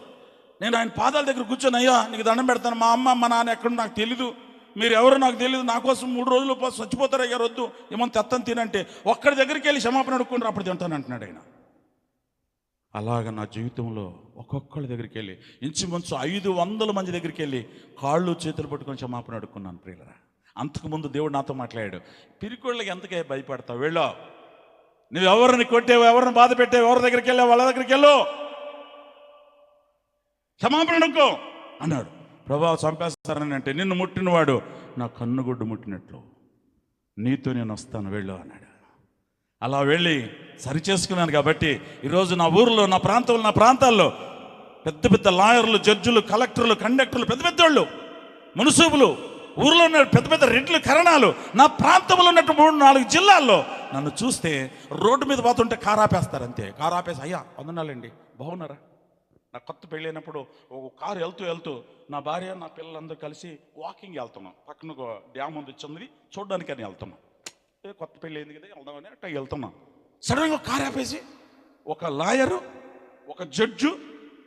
నేను ఆయన పాదాల దగ్గర కూర్చొని, అయ్యా నీకు దండం పెడతాను, మా అమ్మ మా నాన్న ఎక్కడ నాకు తెలీదు, మీరు ఎవరు నాకు తెలియదు, నా కోసం 3 రోజులు ఉపాసం చచ్చిపోతారు అయ్యారు, వద్దు ఏమన్నా తెత్తని తినంటే ఒక్కడి దగ్గరికి వెళ్ళి క్షమాపణ అడుక్కుంటారు, అప్పుడు తింటాను అంటున్నాడు ఆయన. అలాగ నా జీవితంలో ఒక్కొక్కళ్ళ దగ్గరికి వెళ్ళి ఇంచుమించు 500 మంది దగ్గరికి వెళ్ళి కాళ్ళు చేతులు పట్టుకొని క్షమాపణ అడుక్కున్నాను ప్రియులరా. అంతకుముందు దేవుడు నాతో మాట్లాడాడు, పిరికోళ్ళకి ఎంతకే భయపడతావు, వెళ్ళో, నువ్వు ఎవరిని కొట్టేవో, ఎవరిని బాధ పెట్టావు, ఎవరి దగ్గరికి వెళ్ళావు వాళ్ళ దగ్గరికి వెళ్ళు, క్షమాపణ అడుక్కో అన్నాడు. ప్రభావం చంపేస్తారని అంటే, నిన్ను ముట్టినవాడు నా కన్నుగుడ్డు ముట్టినట్లు, నీతో నేను వస్తాను వెళ్ళు అన్నాడు. అలా వెళ్ళి సరిచేసుకున్నాను. కాబట్టి ఈరోజు నా ఊరిలో, నా ప్రాంతాల్లో పెద్ద పెద్ద లాయర్లు, జడ్జులు, కలెక్టర్లు, కండక్టర్లు, పెద్ద పెద్దోళ్ళు, మున్సిపులు, ఊరిలో ఉన్న పెద్ద పెద్ద రెడ్లు, కరణాలు, నా ప్రాంతంలో ఉన్నట్టు 3-4 జిల్లాల్లో నన్ను చూస్తే రోడ్డు మీద పోతుంటే కారాపేస్తారు. అంతే, కారాపేసి, అయ్యా వందనాలండి, బాగున్నారా? నా కొత్త పెళ్ళైనప్పుడు ఒక కారు వెళ్తూ నా భార్య నా పిల్లలందరూ కలిసి వాకింగ్ వెళ్తున్నాం. పక్కన ఒక డ్యామ్ ఉంది, చిన్నది, చూడడానికి అని వెళ్తున్నాం. కొత్త పెళ్ళి అయింది కదా, వెళ్దామని అట్లా వెళ్తున్నాం. సడన్గా కారు ఆపేసి ఒక లాయరు, ఒక జడ్జు,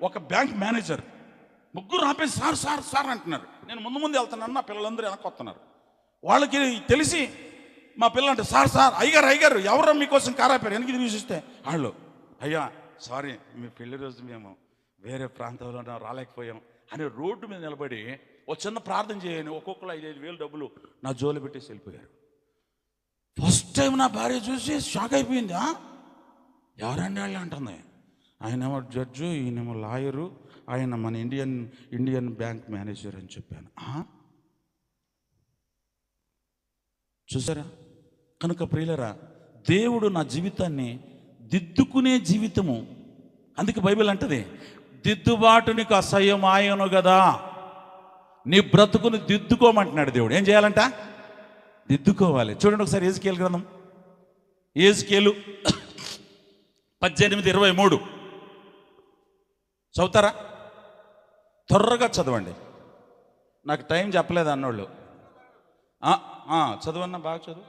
ఒక బ్యాంక్ మేనేజర్, 3 ఆపేసి సార్ సార్ సార్ అంటున్నారు. నేను ముందు వెళ్తున్నాను, నా పిల్లలందరూ వెనక్కి వస్తున్నారు. వాళ్ళకి తెలిసి మా పిల్లలు అంటే, సార్ సార్ అయ్యగారు ఎవరో మీకోసం కారు ఆపారు, వెనక్కి చూసిస్తే వాళ్ళు, అయ్యా సారీ మీ పెళ్లి రోజు మేము వేరే ప్రాంతంలో రాలేకపోయాం అని రోడ్డు మీద నిలబడి ఒక చిన్న ప్రార్థన చేయని ఒక్కొక్కరు 5,000 డబ్బులు నా జోలు పెట్టేసి వెళ్ళిపోయారు. ఫస్ట్ టైం నా భార్య చూసి షాక్ అయిపోయింది. ఎవరండి వాళ్ళు అంటుంది. ఆయనేమో జడ్జు, ఈయనేమో లాయరు, ఆయన మన ఇండియన్ బ్యాంక్ మేనేజర్ అని చెప్పాను. చూసారా? కనుక ప్రియులరా, దేవుడు నా జీవితాన్ని దిద్దుకునే జీవితము. అందుకే బైబిల్ అంటది, దిద్దుబాటు నీకు అసహ్యం ఆయను కదా, నీ బ్రతుకుని దిద్దుకోమంటున్నాడు దేవుడు. ఏం చేయాలంట? దిద్దుకోవాలి. చూడండి ఒకసారి యెహెజ్కేలు గ్రంథం, యెహెజ్కేలు 18:23 చదువుతారా? త్వరగా చదవండి, నాకు టైం చెప్పలేదు అన్నోళ్ళు. చదువన్నా, బాగా చదువు.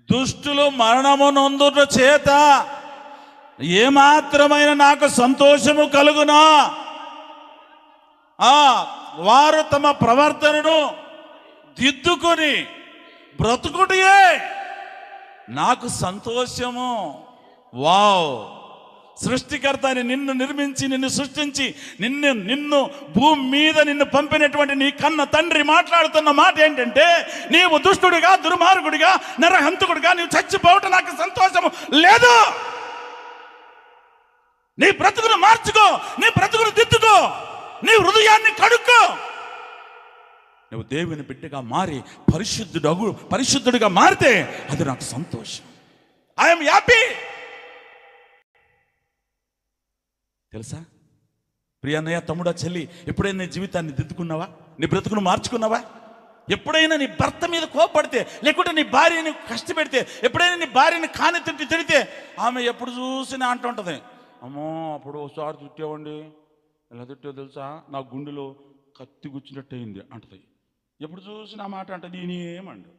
దుష్టులు మరణము నొందుట చేత ఏమాత్రమైన నాకు సంతోషము కలుగునా, వారు తమ ప్రవర్తనను దిద్దుకొని బ్రతుకుటే నాకు సంతోషము. వావ్! సృష్టికర్త అని నిన్ను నిర్మించి, నిన్ను సృష్టించి, నిన్ను భూమి మీద నిన్ను పంపినటువంటి నీ కన్న తండ్రి మాట్లాడుతున్న మాట ఏంటంటే, నీవు దుష్టుడిగా, దుర్మార్గుడిగా, నరహంతకుడిగా నీవు చచ్చిపోవటం నాకు సంతోషము లేదు. నీ బ్రతుకును మార్చుకో, నీ బ్రతుకును దిద్దుకో, నీ హృదయాన్ని కడుక్కో. నువ్వు దేవుని బిడ్డగా మారి పరిశుద్ధుడిగా మారితే అది నాకు సంతోషం. I'm happy. తెలుసా ప్రియన్నయ్య, తమ్ముడా, చెల్లి, ఎప్పుడైనా నీ జీవితాన్ని దిద్దుకున్నావా? నీ బ్రతుకును మార్చుకున్నావా? ఎప్పుడైనా నీ భర్త మీద కోపడితే, లేకుంటే నీ భార్యని కష్టపెడితే, ఎప్పుడైనా నీ భార్యని కాని తిడితే ఆమె ఎప్పుడు చూసినా అంటుంటుంది, అమ్మో అప్పుడు ఒకసారి తిట్టేవండి, ఎలా తిట్టో తెలుసా, నా గుండెలో కత్తి గుచ్చినట్టు అయింది అంటది. ఎప్పుడు చూసినా ఆ మాట అంటది, నేనేమండు.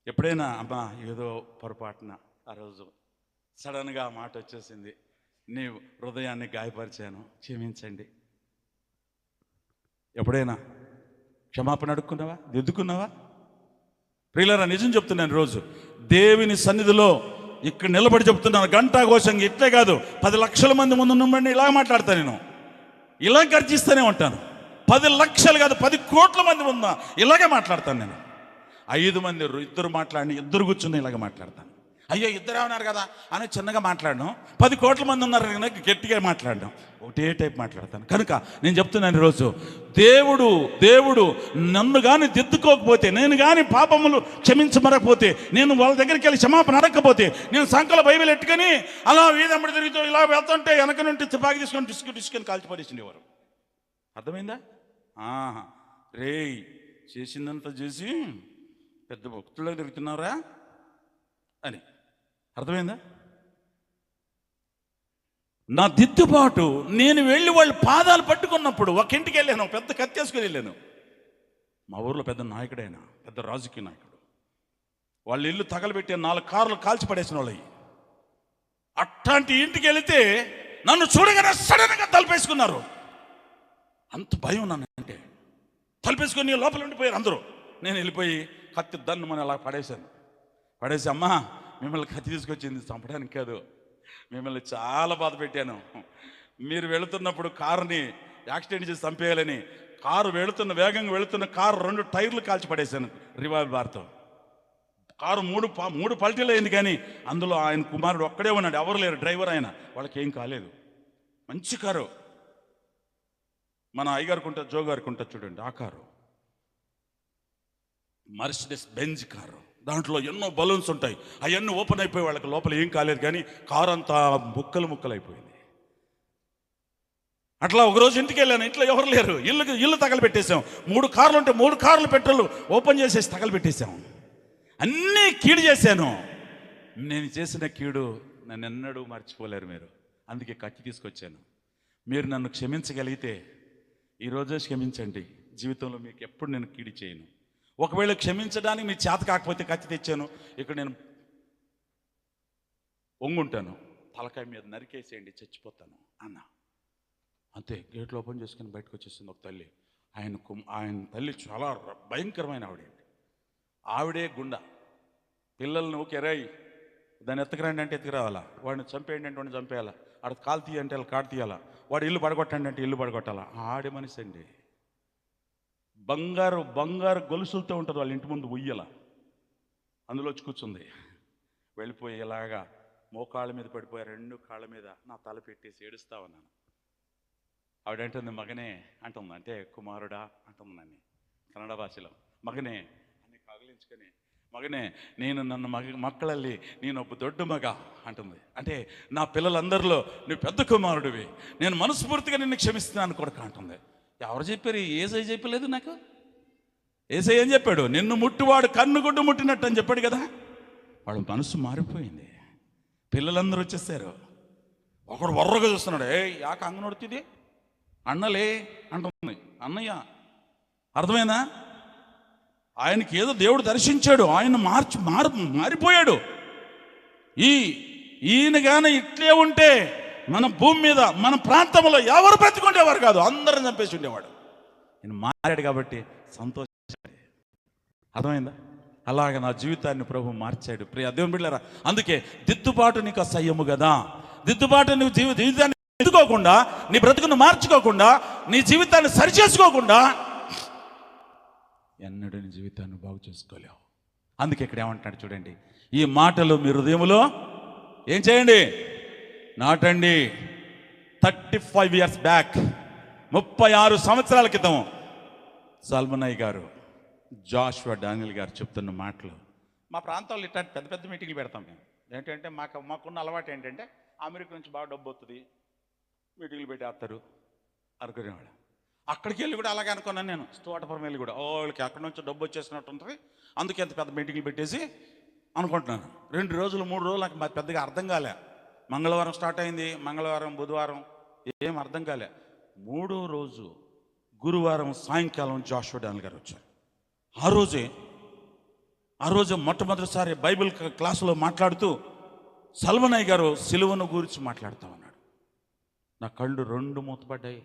ఎప్పుడైనా అమ్మా ఏదో పొరపాటున ఆ రోజు సడన్గా ఆ మాట వచ్చేసింది, నీ హృదయాన్ని గాయపరిచాను, క్షమించండి. ఎప్పుడైనా క్షమాపణ అడుక్కున్నావా, దిద్దుకున్నావా? ప్రియులారా, నిజం చెప్తున్నాను, రోజు దేవుని సన్నిధిలో ఇక్కడ నిలబడి చెప్తున్నాను, గంటాఘోషంగా. ఇట్లే కాదు, 10 లక్షల మంది ముందు నుండి ఇలా మాట్లాడతాను, నేను ఇలా గర్జిస్తూనే ఉంటాను. 10 లక్షలు కాదు, 10 కోట్ల మంది ముందు ఇలాగే మాట్లాడతాను నేను. 5 మంది ఇద్దరు మాట్లాడిన, ఇద్దరు కూర్చుని ఇలాగ మాట్లాడతాను. అయ్యో ఇద్దరే ఉన్నారు కదా అని చిన్నగా మాట్లాడడం, 10 కోట్ల మంది ఉన్నారు కనుక గట్టిగా మాట్లాడడం, ఒకటే టైప్ మాట్లాడతాను. కనుక నేను చెప్తున్నాను ఈరోజు, దేవుడు నన్ను కానీ దిద్దుకోకపోతే, నేను కానీ పాపములు క్షమించమరకపోతే, నేను వాళ్ళ దగ్గరికి వెళ్ళి క్షమాపణ అడగకపోతే, నేను సంకల బైబిల్ ఎట్టుకొని అలా వీధమ్మడి తిరుగుతూ ఇలా వెళ్తుంటే వెనక నుండి తుపాకి తీసుకొని డిస్కొని కాల్చి పడేసిండేవారు. అర్థమైందా? రే చేసిందంతా చేసి పెద్ద భక్తుల్లో తిరుగుతున్నారా అని అర్థమైందా? నా దిద్దుబాటు, నేను వెళ్ళి వాళ్ళ పాదాలు పట్టుకున్నప్పుడు ఒక ఇంటికి వెళ్ళాను, పెద్ద కత్తేసుకొని వెళ్ళాను. మా ఊర్లో పెద్ద నాయకుడైనా, పెద్ద రాజకీయ నాయకుడు. వాళ్ళ ఇల్లు తగలబెట్టి 4 కార్లు కాల్చి పడేసిన వాళ్ళవి. అట్లాంటి ఇంటికి వెళితే నన్ను చూడగానే సడన్గా తలుపేసుకున్నారు. అంత భయం ఉన్నానంటే, తలుపేసుకొని లోపల ఉండిపోయారు అందరూ. నేను వెళ్ళిపోయి కత్తి దన్ను మన అలా పడేసి, అమ్మా మిమ్మల్ని కత్తి తీసుకొచ్చింది చంపడానికి కాదు, మిమ్మల్ని చాలా బాధ పెట్టాను. మీరు వెళుతున్నప్పుడు కారుని యాక్సిడెంట్ చేసి చంపేయాలని, వేగంగా వెళుతున్న కారు 2 టైర్లు కాల్చి పడేశాను రివాల్వర్తో. కారు 3 పల్టీలు అయింది, కానీ అందులో ఆయన కుమారుడు ఒక్కడే ఉన్నాడు, ఎవరు లేరు, డ్రైవర్ ఆయన. వాళ్ళకి ఏం కాలేదు. మంచి కారు, మన అయ్యగారికి ఉంటుంది, జో గారికి ఉంటుంది చూడండి, ఆ కారు మర్సిడెస్ బెంజ్ కారు. దాంట్లో ఎన్నో బలూన్స్ ఉంటాయి, అవన్నీ ఓపెన్ అయిపోయి వాళ్ళకి లోపల ఏం కాలేదు, కానీ కారు అంతా ముక్కలు అయిపోయింది. అట్లా ఒకరోజు ఇంటికి వెళ్ళాను, ఇంట్లో ఎవరు లేరు, ఇల్లు తగలబెట్టేసాం. 3 కార్లు ఉంటే 3 కార్లు పెట్రోల్ ఓపెన్ చేసేసి తగలబెట్టేసాం. అన్నీ కీడు చేశాను. నేను చేసిన కీడు నన్ను ఎన్నడూ మర్చిపోలేరు మీరు. అందుకే కత్తి తీసుకొచ్చాను. మీరు నన్ను క్షమించగలిగితే ఈరోజే క్షమించండి, జీవితంలో మీకు ఎప్పుడు నేను కీడు చేయను. ఒకవేళ క్షమించడానికి మీ చేత కాకపోతే కత్తి తెచ్చాను, ఇక్కడ నేను ఒంగుంటాను, తలకాయ మీద నరికేసేయండి, చచ్చిపోతాను అన్న. అంతే, గేట్లు ఓపెన్ చేసుకుని బయటకు వచ్చేసింది ఒక తల్లి. ఆయన తల్లి చాలా భయంకరమైన ఆవిడే గుండా. పిల్లల్ని కెరాయి దాన్ని ఎత్తకరండి అంటే ఎత్తుకురావాలా, వాడిని చంపేయండి అంటే వాడిని చంపేయాలా, ఆడ కాలు తీయంటే వాళ్ళు కాడు తీయాలా, వాడు ఇల్లు పడగొట్టండి అంటే ఇల్లు పడగొట్టాలా. ఆడే మనిషి అండి. బంగారు గొలుసులతో ఉంటుంది వాళ్ళ ఇంటి ముందు ఉయ్యల, అందులో వచ్చి కూర్చుంది. వెళ్ళిపోయి ఇలాగా మోకాళ్ళ మీద పడిపోయి 2 కాళ్ళ మీద నా తల పెట్టేసి ఏడుస్తా ఉన్నాను. ఆవిడంటుంది మగనే అంటుంది, అంటే కుమారుడా అంటుంది నన్ను కన్నడ భాషలో. మగనే అని కగిలించుకొని, మగనే నన్ను మక్కళల్లి నేను ఒక దొడ్డు మగ అంటుంది. అంటే నా పిల్లలందరిలో నువ్వు పెద్ద కుమారుడివి, నేను మనస్ఫూర్తిగా నిన్ను క్షమిస్తున్నాను కొడుకు అంటుంది. ఎవరు చెప్పారు? ఏసై చెప్పలేదు నాకు. ఏసై ఏం చెప్పాడు? నిన్ను ముట్టువాడు కన్నుగుడ్డు ముట్టినట్టు అని చెప్పాడు కదా. వాళ్ళ మనసు మారిపోయింది. పిల్లలందరూ వచ్చేసారు. ఒకడు వర్రగా చూస్తున్నాడు, యాక అంగనొడుతుంది అన్నలే అంటుంది. అన్నయ్య అర్థమైందా? ఆయనకి ఏదో దేవుడు దర్శించాడు, ఆయన మారిపోయాడు. ఈయన కానీ ఇట్లే ఉంటే మన భూమి మీద మన ప్రాంతంలో ఎవరు బ్రతికుండేవారు కాదు, అందరం చంపేసి ఉండేవాడు. నేను మారాడు కాబట్టి సంతోషించాడు. అర్థమైందా? అలాగే నా జీవితాన్ని ప్రభు మార్చాడు. ప్రియ దేవుని బిడ్డలారా, అందుకే దిద్దుబాటు నీకు అసహ్యము కదా. దిద్దుబాటు నువ్వు జీవితాన్ని ఎదుకోకుండా, నీ బ్రతుకును మార్చుకోకుండా, నీ జీవితాన్ని సరిచేసుకోకుండా ఎన్నడూ నీ జీవితాన్ని బాగు చేసుకోలేవు. అందుకే ఇక్కడ ఏమంటాడు చూడండి, ఈ మాటలు మీ హృదయములో ఏం చేయండి, నాటండి. 35 years బ్యాక్, 36 సంవత్సరాల క్రితం సల్మనయ్య గారు, జాషువా డానియల్ గారు చెప్తున్న మాటలు. మా ప్రాంతాల్లో ఇట్లాంటి పెద్ద పెద్ద మీటింగ్లు పెడతాం మేము. ఏంటంటే మాకున్న అలవాటు ఏంటంటే, అమెరికా నుంచి బాగా డబ్బు వస్తుంది, మీటింగ్లు పెట్టేస్తారు అనుకునేవాడు. అక్కడికి వెళ్ళి కూడా అలాగే అనుకున్నాను నేను. తోటపురం వెళ్ళి కూడా వాళ్ళకి అక్కడి నుంచి డబ్బు వచ్చేసినట్టు ఉంటుంది, అందుకే ఎంత పెద్ద మీటింగ్లు పెట్టేసి అనుకుంటున్నాను. 2 రోజులు 3 రోజులు నాకు పెద్దగా అర్థం కాలే. మంగళవారం స్టార్ట్ అయింది, మంగళవారం బుధవారం ఏం అర్థం కాలే. 3వ రోజు గురువారం సాయంకాలం జాషువా డానియల్ గారు వచ్చారు. ఆ రోజు మొట్టమొదటిసారి బైబిల్ క్లాసులో మాట్లాడుతూ సల్మనయ్య గారు సిలువను గురించి మాట్లాడుతూ ఉన్నాడు. నా కళ్ళు 2 మూతపడ్డాయి,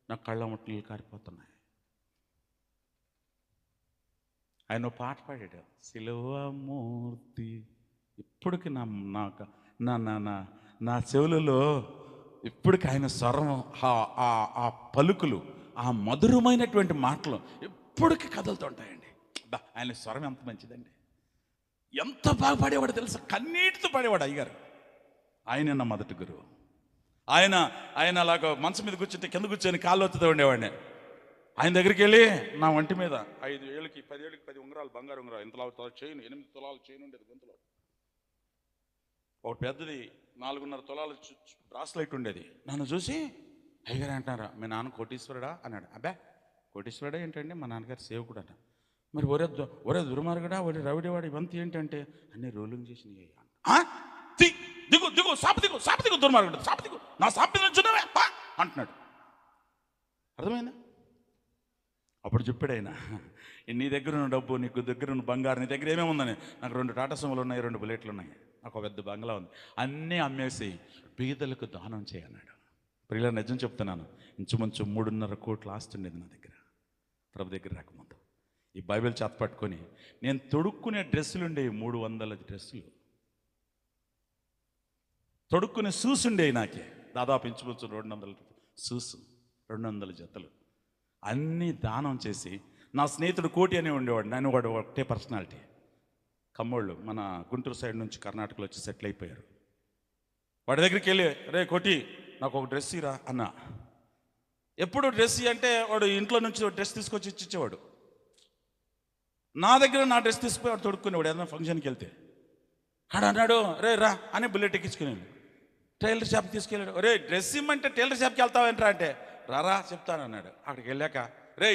నా కళ్ళ ముట్టలు కారిపోతున్నాయి. ఆయన పాట పాడాడు, సిలువమూర్తి. ఇప్పటికి నా చెవులలో ఇప్పటికి ఆయన స్వరం, ఆ పలుకులు, ఆ మధురమైనటువంటి మాటలు ఇప్పటికి కదులుతుంటాయండి. ఆయన స్వరం ఎంత మంచిదండి, ఎంత బాగా పాడేవాడు తెలుసా, కన్నీటితో పాడేవాడు అయ్యగారు. ఆయన నా మొదటి గురువు. ఆయన అలాగ మంచం మీద కూర్చుంటే కింద కూర్చొని కాళ్ళు వచ్చుతూ ఉండేవాడిని. ఆయన దగ్గరికి వెళ్ళి నా ఒంటి మీద 5 ఏళ్ళకి 10 ఏళ్ళకి 10 ఉంగరాలు, బంగారు ఉంగరాలు, ఇంతలా చైన్, 8 తులాలు చైన్ ఉండేది గొంతులో. ఒక పెద్దది 4.5 తులాలు బ్రాస్లైట్ ఉండేది. నన్ను చూసి అయ్యగారు అంటున్నారా, మీ నాన్న కోటీశ్వరుడా అన్నాడు. అబ్బా కోటీశ్వరుడా ఏంటండి, మా నాన్నగారు సేవకుడు అన్న. మరి ఒరే దుర్మార్గుడా, ఒరే రవిడేవాడు, ఇవంతా ఏంటంటే అన్నీ రోలింగ్ చేసినాయి. దిగు దిగు సాపు దిగు దుర్మార్గుడు, సాపు దిగు, నా సాపు నుంచున్నావే అంటున్నాడు. అర్థమైందా? అప్పుడు చెప్పాడు ఆయన, నీ దగ్గర ఉన్న డబ్బు, నీకు దగ్గర ఉన్న బంగారు, నీ దగ్గర ఏమేమి ఉందని, నాకు 2 టాటా సుమోలు ఉన్నాయి, 2 బుల్లెట్లు ఉన్నాయి, నాకు ఒక పెద్ద బంగ్లా ఉంది, అన్నీ అమ్మేసి పేదలకు దానం చేయన్నాడు. ప్రియుల నిజం చెప్తున్నాను, ఇంచుమించు 3.5 కోట్ల ఆస్తి ఉండేది నా దగ్గర ప్రభు దగ్గర రాకముందు. ఈ బైబిల్ చేత పట్టుకొని నేను తొడుక్కునే డ్రెస్సులు ఉండేవి, 300 డ్రెస్సులు. తొడుక్కునే షూస్ ఉండేవి నాకే, దాదాపు ఇంచుమించు 200 షూస్, 200 జతలు అన్నీ దానం చేసి. నా స్నేహితుడు కోటి అనే ఉండేవాడు, నేను వాడు ఒకటే పర్సనాలిటీ. కమ్మోళ్ళు మన గుంటూరు సైడ్ నుంచి కర్ణాటకలో వచ్చి సెటిల్ అయిపోయారు. వాడి దగ్గరికి వెళ్ళి, రే కోటి నాకు ఒక డ్రెస్ ఇరా అన్న. ఎప్పుడు డ్రెస్ అంటే వాడు ఇంట్లో నుంచి డ్రెస్ తీసుకొచ్చి ఇచ్చేవాడు. నా దగ్గర నా డ్రెస్ తీసుకుపోయి వాడు తొడుక్కునేవాడు. ఏదైనా ఫంక్షన్కి వెళ్తే ఆడు అన్నాడు, రే రా అని బుల్లెట్ ఎక్కించుకునేవాడు. టైలర్ షాప్కి తీసుకెళ్ళాడు. రే డ్రెస్ ఇమ్మంటే టైలర్ షాప్కి వెళ్తావేంట్రా అంటే, రారా చెప్తాను అన్నాడు. అక్కడికి వెళ్ళాక, రే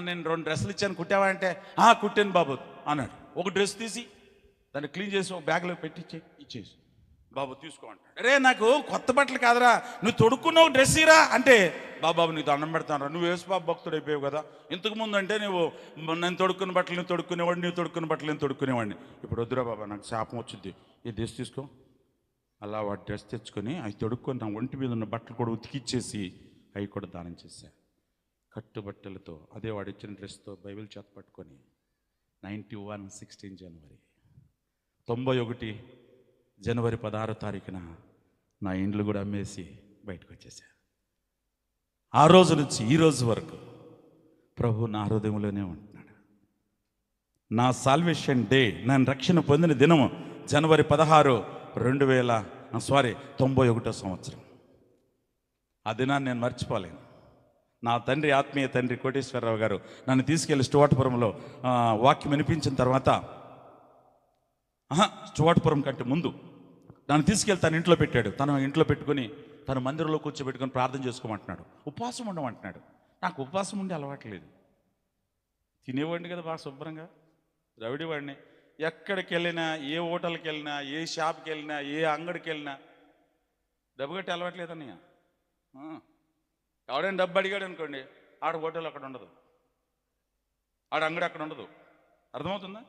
నేను 2 డ్రెస్సులు ఇచ్చాను, కుట్టావా అంటే, కుట్టాను బాబు అన్నాడు. ఒక డ్రెస్ తీసి దాన్ని క్లీన్ చేసి ఒక బ్యాగ్లో ఇచ్చేసి, బాబు తీసుకో అంటాడు. రే నాకు కొత్త బట్టలు కాదురా, నువ్వు తొడుక్కున్న ఒక డ్రెస్ ఇరా అంటే, బాబు నీకు దండం పెడతాను రా, నువ్వు యేసుబాబు భక్తుడు అయిపోయావు కదా. ఇంతకుముందు అంటే నువ్వు నేను తొడుక్కున్న బట్టలు నువ్వు తొడుక్కునేవాడిని, నువ్వు తొడుక్కున్న బట్టలు నేను తొడుక్కునేవాడిని. ఇప్పుడు వద్దురా బాబా, నాకు శాపం వచ్చింది, ఈ డ్రెస్ తీసుకో. అలా వాడు డ్రెస్ తెచ్చుకొని అవి తొడుక్కొని నా ఒంటి మీద ఉన్న బట్టలు కూడా ఉతికిచ్చేసి అవి కూడా దానం చేశాను. కట్టుబట్టలతో, అదే వాడు ఇచ్చిన డ్రెస్తో బైబిల్ చేత పట్టుకొని 91 16 జనవరి 91 జనవరి 16వ తారీఖున నా ఇండ్లు కూడా అమ్మేసి బయటకు వచ్చేసా. ఆ రోజు నుంచి ఈ రోజు వరకు ప్రభు నా హృదయంలోనే ఉంటున్నాడు. నా సాల్వేషన్ డే, నేను రక్షణ పొందిన దినము జనవరి 16, 91వ సంవత్సరం. ఆ దినాన్ని నేను మర్చిపోలేను. నా తండ్రి, ఆత్మీయ తండ్రి కోటేశ్వరరావు గారు నన్ను తీసుకెళ్ళి స్టువర్ట్పురంలో వాక్యం వినిపించిన తర్వాత, స్టువర్ట్పురం కంటే ముందు నన్ను తీసుకెళ్ళి తన ఇంట్లో పెట్టాడు. తన ఇంట్లో పెట్టుకుని తన మందిరంలో కూర్చోబెట్టుకొని ప్రార్థన చేసుకోమంటున్నాడు, ఉపవాసం ఉండమంటున్నాడు. నాకు ఉపవాసం ఉండే అలవాట్లేదు. తినేవాడిని కదా బాగా శుభ్రంగా, రవిడివాడిని. ఎక్కడికి వెళ్ళినా, ఏ హోటల్కి వెళ్ళినా, ఏ షాప్కి వెళ్ళినా, ఏ అంగడికి వెళ్ళినా డబ్బు కట్టి అలవాట్లేదన్నయ్య. ఎవడైనా డబ్బు అడిగాడు అనుకోండి, ఆడ హోటల్ అక్కడ ఉండదు, ఆడ అంగడి అక్కడ ఉండదు. అర్థమవుతుందా?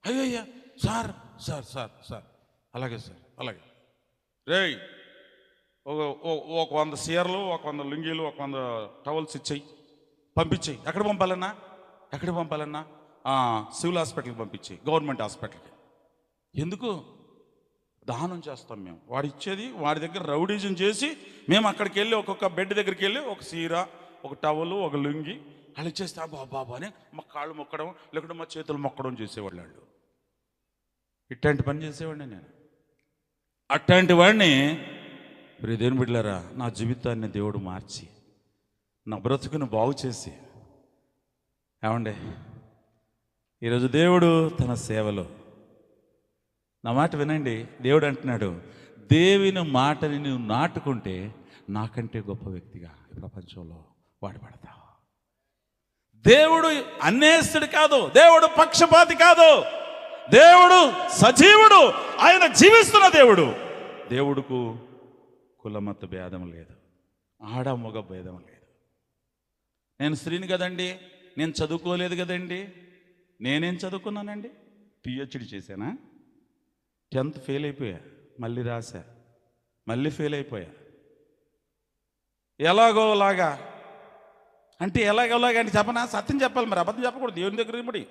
అయ్యయ్యా సార్ సార్ సార్ సార్ అలాగే సార్ అలాగే. రేయ్ ఒక 100 చీరలు, ఒక 100 లుంగీలు, ఒక 100 టవల్స్ ఇచ్చేయి, పంపించేయి. ఎక్కడ పంపాలన్నా సివిల్ హాస్పిటల్కి పంపించేయి, గవర్నమెంట్ హాస్పిటల్కి. ఎందుకు? దానం చేస్తాం మేము. వాడు ఇచ్చేది వాడి దగ్గర రౌడీజం చేసి మేము అక్కడికి వెళ్ళి ఒక్కొక్క బెడ్ దగ్గరికి వెళ్ళి ఒక చీర, ఒక టవలు, ఒక లుంగి వాళ్ళు ఇచ్చేస్తే బాబా అని మా కాళ్ళు మొక్కడం, లేకుంటే మా చేతులు మొక్కడం చేసేవాళ్ళు. వాళ్ళు ఇట్లాంటి పని చేసేవాడిని నేను. అట్లాంటి వాడిని దేవుని బిడ్డలారా, నా జీవితాన్ని దేవుడు మార్చి నా బ్రతుకును బాగు చేసి, ఏమండే ఈరోజు దేవుడు తన సేవలో, నా మాట వినండి, దేవుడు అంటున్నాడు, దేవుని మాటని నువ్వు నాటుకుంటే నాకంటే గొప్ప వ్యక్తిగా ఈ ప్రపంచంలో వాడబడతావు. దేవుడు అన్యాయస్తుడు కాదు, దేవుడు పక్షపాతి కాదు, దేవుడు సజీవుడు, ఆయన జీవిస్తున్న దేవుడు. దేవుడుకు కులమత భేదం లేదు, ఆడ మగ భేదం లేదు. నేను స్త్రీని కదండి, నేను చదువుకోలేదు కదండి. నేనేం చదువుకున్నానండి? పిహెచ్డి చేశానా? 10th ఫెయిల్ అయిపోయా, మళ్ళీ రాశా, మళ్ళీ ఫెయిల్ అయిపోయా. ఎలాగోలాగా అంటే ఎలాగోలాగా అంటే చెప్పనా? సత్యం చెప్పాలి, మరి అబద్ధం చెప్పకూడదు. దేవుని దగ్గర ఇమ్మడి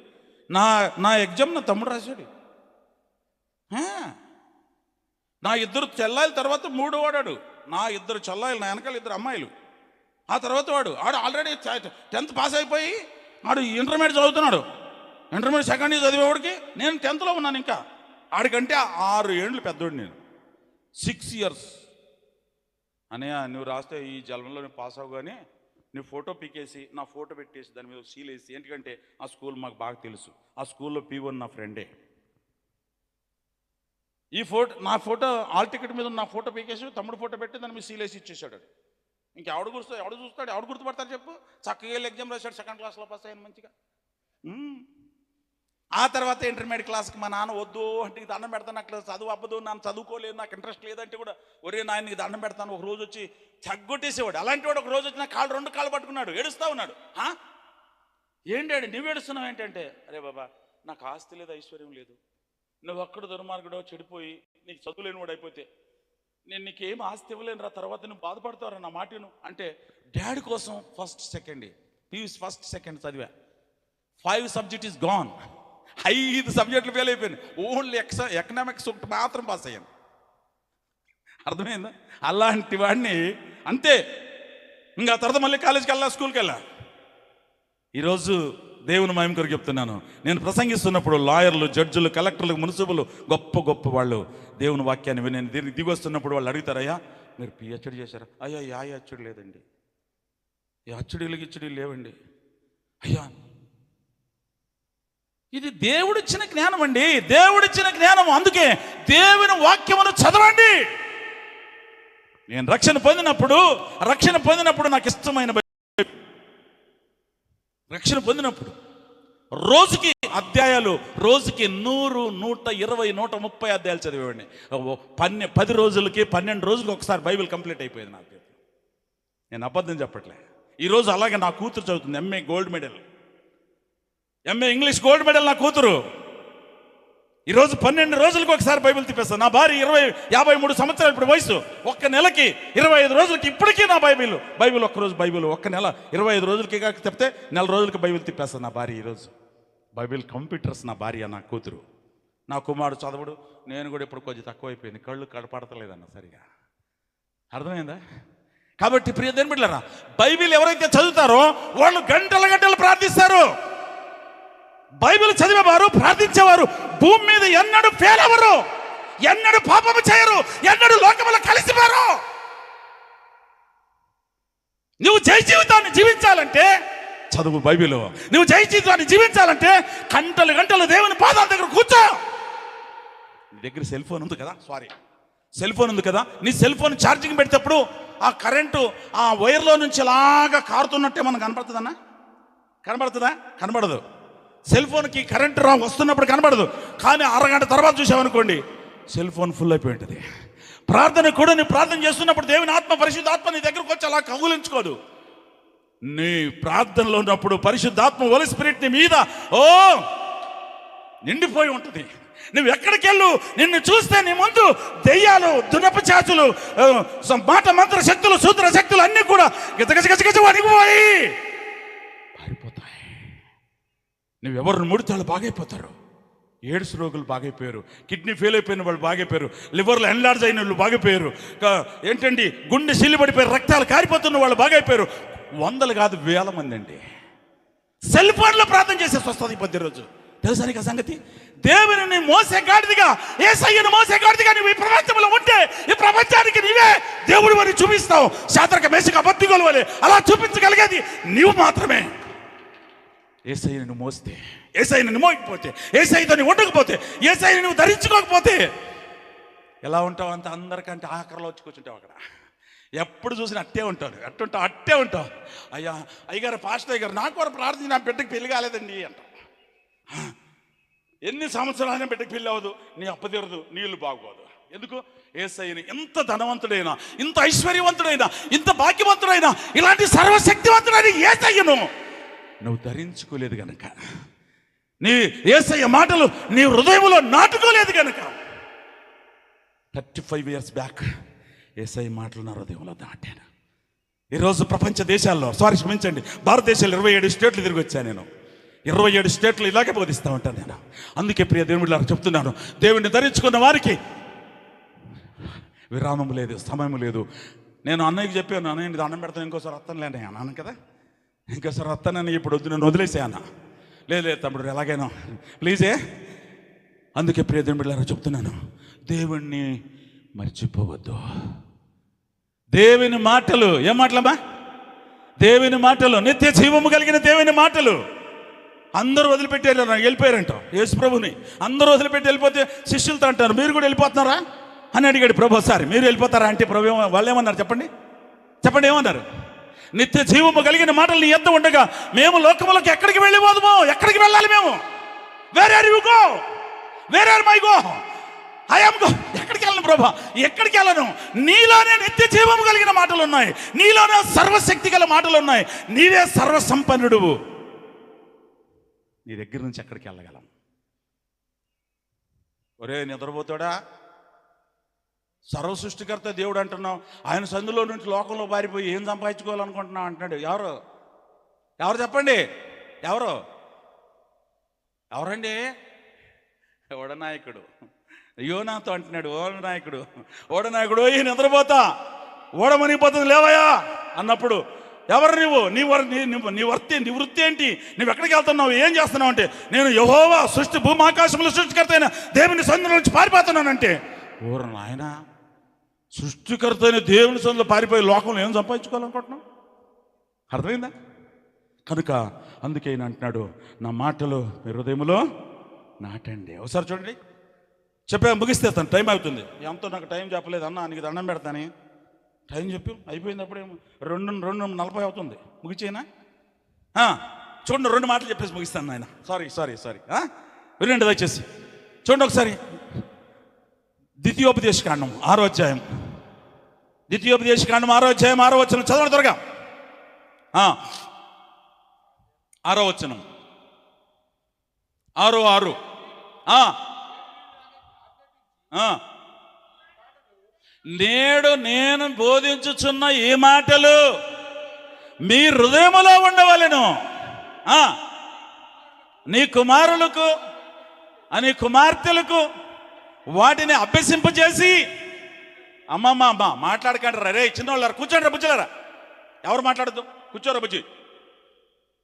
నా ఎగ్జామ్ నా తమ్ముడు రాశాడు. నా 2 చెల్లాయిల తర్వాత 3 వాడాడు. నా 2 చెల్లాయిలు, నా వెనకాల 2 అమ్మాయిలు. ఆ తర్వాత వాడు ఆల్రెడీ 10th పాస్ అయిపోయి ఆడు ఇంటర్మీడియట్ చదువుతున్నాడు. ఇంటర్మీడియట్ సెకండ్ ఇయర్ చదివేవాడికి నేను 10thలో ఉన్నాను. ఇంకా ఆడికంటే 6 ఏళ్ళు పెద్దోడు నేను, 6 years. అనే నువ్వు రాస్తే ఈ జన్మలో నువ్వు పాస్ అవ్వగానే నీ ఫోటో పీకేసి నా ఫోటో పెట్టేసి దాని మీద సీల్ వేసి, ఎందుకంటే ఆ స్కూల్ మాకు బాగా తెలుసు, ఆ స్కూల్లో P1 నా ఫ్రెండే. ఈ నా ఫోటో ఆల్ టికెట్ మీద నా ఫోటో పీకేసి తమ్ముడు ఫోటో పెట్టి దాని మీద సీల్ వేసి ఇచ్చేసాడు. ఇంకెవడు చూస్తాడు, ఎవడు గుర్తుపడతారు చెప్పు? చక్కగా వెళ్ళి ఎగ్జామ్ రాశాడు, 2nd క్లాస్లో పాస్ అయ్యాను మంచిగా. ఆ తర్వాత ఇంటర్మీడియట్ క్లాస్కి మా నాన్న వద్దు అంటే దండం పెడతాను, నాకు చదువు అవ్వదు, నన్ను చదువుకోలేదు, నాకు ఇంట్రెస్ట్ లేదంటే కూడా ఒరే నాయనకి దండం పెడతాను. ఒక రోజు వచ్చి చగ్గొట్టేసేవాడు. అలాంటి వాడు ఒక రోజు వచ్చి నా 2 కాళ్ళు పట్టుకున్నాడు, ఏడుస్తూ ఉన్నాడు. ఏంటాడు నువ్వు ఏడుస్తున్నావు ఏంటంటే, అరే బాబా నాకు ఆస్తి లేదు, ఐశ్వర్యం లేదు, నువ్వు ఒక్కడు దుర్మార్గుడో చెడిపోయి నీకు చదువులేని వాడు అయిపోతే నేను నీకేం ఆస్తి ఇవ్వలేను రా, తర్వాత నువ్వు బాధపడతావురా నా మాటను అంటే, డాడీ కోసం 1st, 2nd PUC 1st, 2nd చదివా. 5 సబ్జెక్ట్ ఈస్ గాన్. 5 సబ్జెక్టులు ఫెయిల్ అయిపోయాను. ఓన్లీ ఎకనామిక్స్ ఒకటి మాత్రం పాస్ అయ్యాను. అర్థమైందా? అలాంటి వాడిని అంతే. ఇంకా తర్వాత మళ్ళీ కాలేజీకి వెళ్ళా, స్కూల్కి వెళ్ళా. ఈరోజు దేవుని మహిమ కొరకు చెప్తున్నాను. నేను ప్రసంగిస్తున్నప్పుడు లాయర్లు, జడ్జిలు, కలెక్టర్లు, మున్సిపల్ గొప్ప వాళ్ళు దేవుని వాక్యాన్ని నేను దిగి వస్తున్నప్పుడు వాళ్ళు అడుగుతారయ్యా మీరు పిహెచ్డి చేశారా? అయ్యా యా హెచ్డి లేదండి, ఈ హెచ్డీలు లేవండి. అయ్యా ఇది దేవుడిచ్చిన జ్ఞానం అండి, దేవుడిచ్చిన జ్ఞానం. అందుకే దేవుని వాక్యమును చదవండి. నేను రక్షణ పొందినప్పుడు నాకు ఇష్టమైన రక్షణ పొందినప్పుడు రోజుకి అధ్యాయాలు, రోజుకి 100, 120, 130 అధ్యాయాలు చదివేవాడిని. 10 రోజులకి 12 రోజులకి ఒకసారి బైబిల్ కంప్లీట్ అయిపోయేది నాకు. నేను అబద్ధం చెప్పట్లే. ఈరోజు అలాగే నా కూతురు చదువుతుంది, MA gold medal, MA English gold medal నా కూతురు. ఈరోజు 12 రోజులకు ఒకసారి బైబిల్ తిప్పేస్తాను. నా భార్య 53 సంవత్సరాలు ఇప్పుడు వయసు. ఒక్క నెలకి 25 రోజులకి ఇప్పటికీ నా బైబిల్ ఒక్కరోజు ఒక్క నెల 25 రోజులకి కాక చెప్తే 4 రోజులకి బైబిల్ తిప్పేస్తాను నా భార్య. ఈరోజు బైబిల్ కంప్యూటర్స్ నా భార్య, నా కూతురు. నా కుమారుడు చదవడు, నేను కూడా ఇప్పుడు కొంచెం తక్కువైపోయింది, కళ్ళు కడపడతలేదన్న సరిగా. అర్థమైందా? కాబట్టి ప్రియ దేవుని బిడ్డలారా, బైబిల్ ఎవరైతే చదువుతారో వాళ్ళు గంటలు ప్రార్థిస్తారు. బైబిల్ చదివేవారు, ప్రార్థించేవారు భూమి మీద ఎన్నడూ ఫెయిల్ అవ్వరు, ఎన్నడూ పాపము చేయరు, ఎన్నడూ లోకములో కలిసిపోరు. నువ్వు జయ జీవితాన్ని జీవించాలంటే చదువు బైబిల్. నువ్వు జయ జీవితాన్ని జీవించాలంటే గంటలు దేవుని పాదాల దగ్గర కూర్చో. నీ దగ్గర సెల్ ఫోన్ ఉంది కదా, నీ సెల్ ఫోన్ ఛార్జింగ్ పెట్టేటప్పుడు ఆ కరెంటు ఆ వైర్లో నుంచి ఇలాగా కారుతున్నట్టే మనకు కనపడుతుందన్నా? కనబడదు. సెల్ ఫోన్కి కరెంటు వస్తున్నప్పుడు కనబడదు, కానీ అరగంట తర్వాత చూసామనుకోండి సెల్ ఫోన్ ఫుల్ అయిపోయి ఉంటుంది. ప్రార్థన కూడా నీ ప్రార్థన చేస్తున్నప్పుడు దేవుని ఆత్మ, పరిశుద్ధాత్మ నీ దగ్గరకు వచ్చి అలా కౌగులించుకోదు. నీ ప్రార్థనలో ఉన్నప్పుడు పరిశుద్ధాత్మ, హోలీ స్పిరిట్ నీ మీద నిండిపోయి ఉంటుంది. నువ్వు ఎక్కడికి వెళ్ళు, నిన్ను చూస్తే నీ ముందు దెయ్యాలు, దున్నపచాచులు, మాట మంత్ర శక్తులు, సూత్ర శక్తులు అన్నీ కూడా గజగజ వణిగిపోయి పారిపోతాయి. నువ్వెవరిని ముడితే వాళ్ళు బాగైపోతారు. ఎయిడ్స్ రోగులు బాగైపోయారు, కిడ్నీ ఫెయిల్ అయిపోయిన వాళ్ళు బాగైపోయారు, లివర్లు ఎన్లార్జ్ అయిన వాళ్ళు బాగైపోయారు, ఏంటండి గుండె సిల్లిపడిపోయి రక్తాలు కారిపోతున్న వాళ్ళు బాగైపోయారు. 100 కాదు 1000 మంది అండి సెల్ ఫోన్లో ప్రార్థన చేసే స్వస్థత 10 రోజు. తెలుసా నీకు సంగతి? దేవుని మోసే గాడిదిగా, యేసయ్యను మోసే గాడిదిగా నువ్వు ఈ ప్రపంచంలో ఉంటే ఈ ప్రపంచానికి నీవే దేవుడు అని చూపిస్తావు. శాస్త్రక మేషక అబద్ధికులు వలె అలా చూపించగలిగేది నీవు మాత్రమే. యేసయ్యను నువ్వు మోస్తే, యేసయ్యను నువ్వు మోయకపోతే, యేసయ్యతో నువ్వు ఉండకపోతే, యేసయ్యను నువ్వు ధరించుకోకపోతే ఎలా ఉంటావు? అంత అందరికంటే ఆఖరిలో వచ్చి కూర్చుంటావు అక్కడ. ఎప్పుడు చూసినా అట్టే ఉంటారు, అట్టే ఉంటావు. అయ్యా అయ్యగారు, పాస్టర్ అయ్యగారు, నాకు కూడా ప్రార్థన, నా బిడ్డకి పెళ్లి కాలేదండి అంటాం. ఎన్ని సంవత్సరాలైనా బిడ్డకి పెళ్ళి అవ్వదు, నీ అప్పు తీరదు, నీళ్ళు బాగోదు. ఎందుకు? యేసయ్యని ఎంత ధనవంతుడైనా, ఇంత ఐశ్వర్యవంతుడైనా, ఇంత భాగ్యవంతుడైనా, ఇలాంటి సర్వశక్తివంతుడైన యేసయ్యను నువ్వు ధరించుకోలేదు గనక, నీ యేసయ్య మాటలు నీ హృదయంలో నాటుకోలేదు గనక 35 years బ్యాక్ యేసయ్య మాటలు నా హృదయంలో నాటాను. ఈరోజు ప్రపంచ దేశాల్లో, క్షమించండి, భారతదేశంలో 27 స్టేట్లు తిరిగి వచ్చాను నేను. 27 స్టేట్లు ఇలాగే బోధిస్తూ ఉంటాను నేను. అందుకే ప్రియ దేవుళ్ళారా చెప్తున్నాను, దేవుడిని ధరించుకున్న వారికి విరామం లేదు, సమయం లేదు. నేను అన్నయ్యకి చెప్పాను, అన్నయ్య దండం పెడతాను, ఇంకోసారి వస్తానులేండి అన్నాను కదా, ఇంకోసారి వస్తానని. ఇప్పుడు వద్దు, నేను వదిలేసే అన్న. లేదు తమ్ముడు, ఎలాగైనా ప్లీజే. అందుకే ప్రియ దేవుళ్ళారా చెప్తున్నాను, దేవుణ్ణి మర్చిపోవద్దు. దేవుని మాటలు, ఏం మాటలమ్మా? దేవుని మాటలు, నిత్య జీవము కలిగిన దేవుని మాటలు. అందరూ వదిలిపెట్టారు, వెళ్ళిపోయారంట యేసు ప్రభుని. అందరూ వదిలిపెట్టి వెళ్ళిపోతే శిష్యులతో అంటారు, మీరు కూడా వెళ్ళిపోతున్నారా అని అడిగాడు ప్రభు. ఒకసారి మీరు వెళ్ళిపోతారా అంటే ప్రభు వాళ్ళు ఏమన్నారు చెప్పండి ఏమన్నారు? నిత్య జీవము కలిగిన మాటలు నీ యొద్ద ఉండగా మేము లోకములకు ఎక్కడికి వెళ్ళిపోదుమో? ఎక్కడికి వెళ్ళాలి మేము? Where are you go? Where are my go? I am go. ఎక్కడికి వెళ్ళను ప్రభా? ఎక్కడికి వెళ్ళను? నీలోనే నిత్య జీవము కలిగిన మాటలు ఉన్నాయి, నీలోనే సర్వశక్తి గల మాటలు ఉన్నాయి, నీవే సర్వసంపన్నుడువు. నీ దగ్గర నుంచి ఎక్కడికి వెళ్ళగలం? ఒరే నిద్రపోతాడా, సర్వ సృష్టికర్త దేవుడు అంటున్నావు, ఆయన సందులో నుంచి లోకంలో పారిపోయి ఏం సంపాదించుకోవాలనుకుంటున్నావు అంటున్నాడు. ఎవరు చెప్పండి? ఎవరండి? ఓడనాయకుడు యోనాతో అంటున్నాడు. ఓడనాయకుడు ఈ నిద్రపోతా, ఓడమనిపోతుంది లేవయా అన్నప్పుడు, ఎవరు నువ్వు? నీ వృత్తి ఏంటి? నువ్వు ఎక్కడికి వెళ్తున్నావు? ఏం చేస్తున్నావు అంటే, నేను యెహోవా భూమాకాశముల సృష్టికర్త అయిన దేవుని సందులో నుంచి పారిపోతున్నానంటే, ఓరు నాయన, సృష్టికర్త అయిన దేవుని సందులో పారిపోయి లోకంలో ఏం సంపాదించుకోవాలనుకుంటున్నావు? అర్థమైందా? కనుక అందుకే ఆయన అంటున్నాడు, నా మాటలు మీ హృదయములో నాటండి. ఒకసారి చూడండి, చెప్పా ముగిస్తే తను టైం అవుతుంది. ఎంతో నాకు టైం చెప్పలేదు అన్న, నీకు దండం పెడతాను టైం చెప్పి అయిపోయింది. అప్పుడేమో 2:40 అవుతుంది. ముగిచేనా? చూడండి, 2 మాటలు చెప్పేసి ముగిస్తాను నాయన. సారీ వినండి దయచేసి, చూడండి ఒకసారి. ద్వితీయోపదేశకాండం 6వ అధ్యాయం, 6వ వచనం చదవండి త్వరగా. 6వ వచనం, 6:6. నేడు నేను బోధించుచున్న ఈ మాటలు మీ హృదయములో ఉండవలెను, నీ కుమారులకు నీ కుమార్తెలకు వాటిని అభ్యసింపజేసి. అమ్మమ్మ మాట్లాడకండి రే, చిన్నవాళ్ళారా కూర్చోండి, బుజ్జలారా, ఎవరు మాట్లాడద్దు, కూర్చోరా బుజ్జి.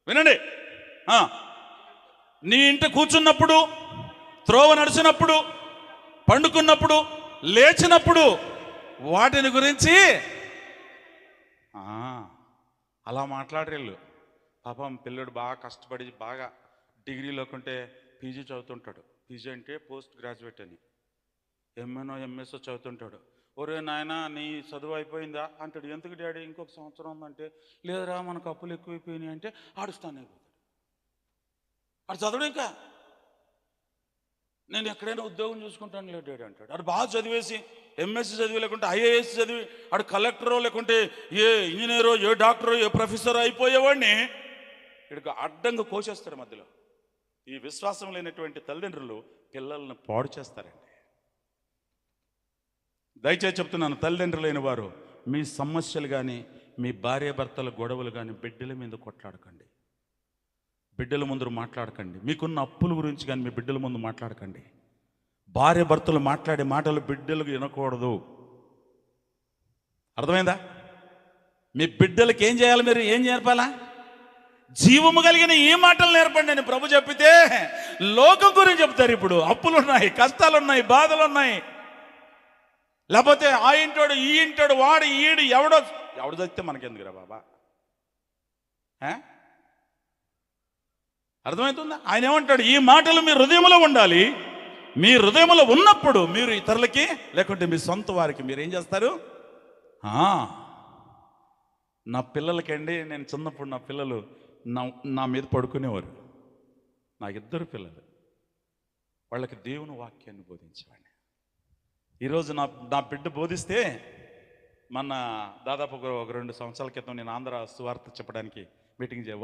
వినండి, నీ ఇంట కూర్చున్నప్పుడు, త్రోవ నడిచినప్పుడు, పండుకున్నప్పుడు, లేచినప్పుడు వాటిని గురించి అలా మాట్లాడరేళ్ళు. పాపం పిల్లడు బాగా కష్టపడి బాగా డిగ్రీలోకుంటే పీజీ చదువుతుంటాడు. పీజీ అంటే పోస్ట్ గ్రాడ్యుయేట్ అని, ఎంఏనో ఎంఎస్ఓ చదువుతుంటాడు. ఒరే నాయన నీ చదువు అయిపోయిందా అంటాడు. ఎందుకు డాడీ ఇంకొక సంవత్సరం ఉందంటే, లేదురా మనకు అప్పులు ఎక్కువైపోయినాయి అంటే ఆడుస్తానే అయిపోతాడు. ఆడు చదవడు, ఇంకా నేను ఎక్కడైనా ఉద్యోగం చూసుకుంటాను లేదు డాడీ అంటాడు. ఆడు బాగా చదివేసి ఎంఎస్సీ చదివి, లేకుంటే ఐఏఎస్ చదివి, ఆడు కలెక్టరో లేకుంటే ఏ ఇంజనీరో ఏ డాక్టరో ఏ ప్రొఫెసరో అయిపోయేవాడిని ఇక్కడికి అడ్డంగా కోసేస్తారు మధ్యలో. ఈ విశ్వాసం లేనటువంటి తల్లిదండ్రులు పిల్లల్ని పాడు చేస్తారండి. దయచేసి చెప్తున్నాను, తల్లిదండ్రులైన వారు మీ సమస్యలు కానీ, మీ భార్యాభర్తల గొడవలు కానీ బిడ్డల మీద కొట్లాడకండి, బిడ్డల ముందు మాట్లాడకండి. మీకున్న అప్పుల గురించి కానీ మీ బిడ్డల ముందు మాట్లాడకండి. భార్యాభర్తలు మాట్లాడే మాటలు బిడ్డలకు వినకూడదు. అర్థమైందా? మీ బిడ్డలకి ఏం చేయాలి? మీరు ఏం నేర్పాలా? జీవము కలిగిన ఈ మాటలు నేర్పండి అని ప్రభు చెప్పితే లోకం గురించి చెప్తారు. ఇప్పుడు అప్పులున్నాయి, కష్టాలున్నాయి, బాధలున్నాయి, లేకపోతే ఆ ఇంటోడు ఈ ఇంటోడు వాడు ఈడు ఎవడు చదివితే మనకెందుకురా బాబా? అర్థమవుతుందా? ఆయన ఏమంటాడు, ఈ మాటలు మీ హృదయంలో ఉండాలి. మీ హృదయంలో ఉన్నప్పుడు మీరు ఇతరులకి, లేకుంటే మీ సొంత వారికి మీరు ఏం చేస్తారు? నా పిల్లలకండి, నేను చిన్నప్పుడు నా పిల్లలు నా మీద పడుకునేవారు. నా ఇద్దరు పిల్లలు, వాళ్ళకి దేవుని వాక్యాన్ని బోధించేవాడిని. ఈరోజు నా బిడ్డ బోధిస్తే, మొన్న దాదాపు ఒక 2 సంవత్సరాల క్రితం నేను ఆంధ్ర సువార్త చెప్పడానికి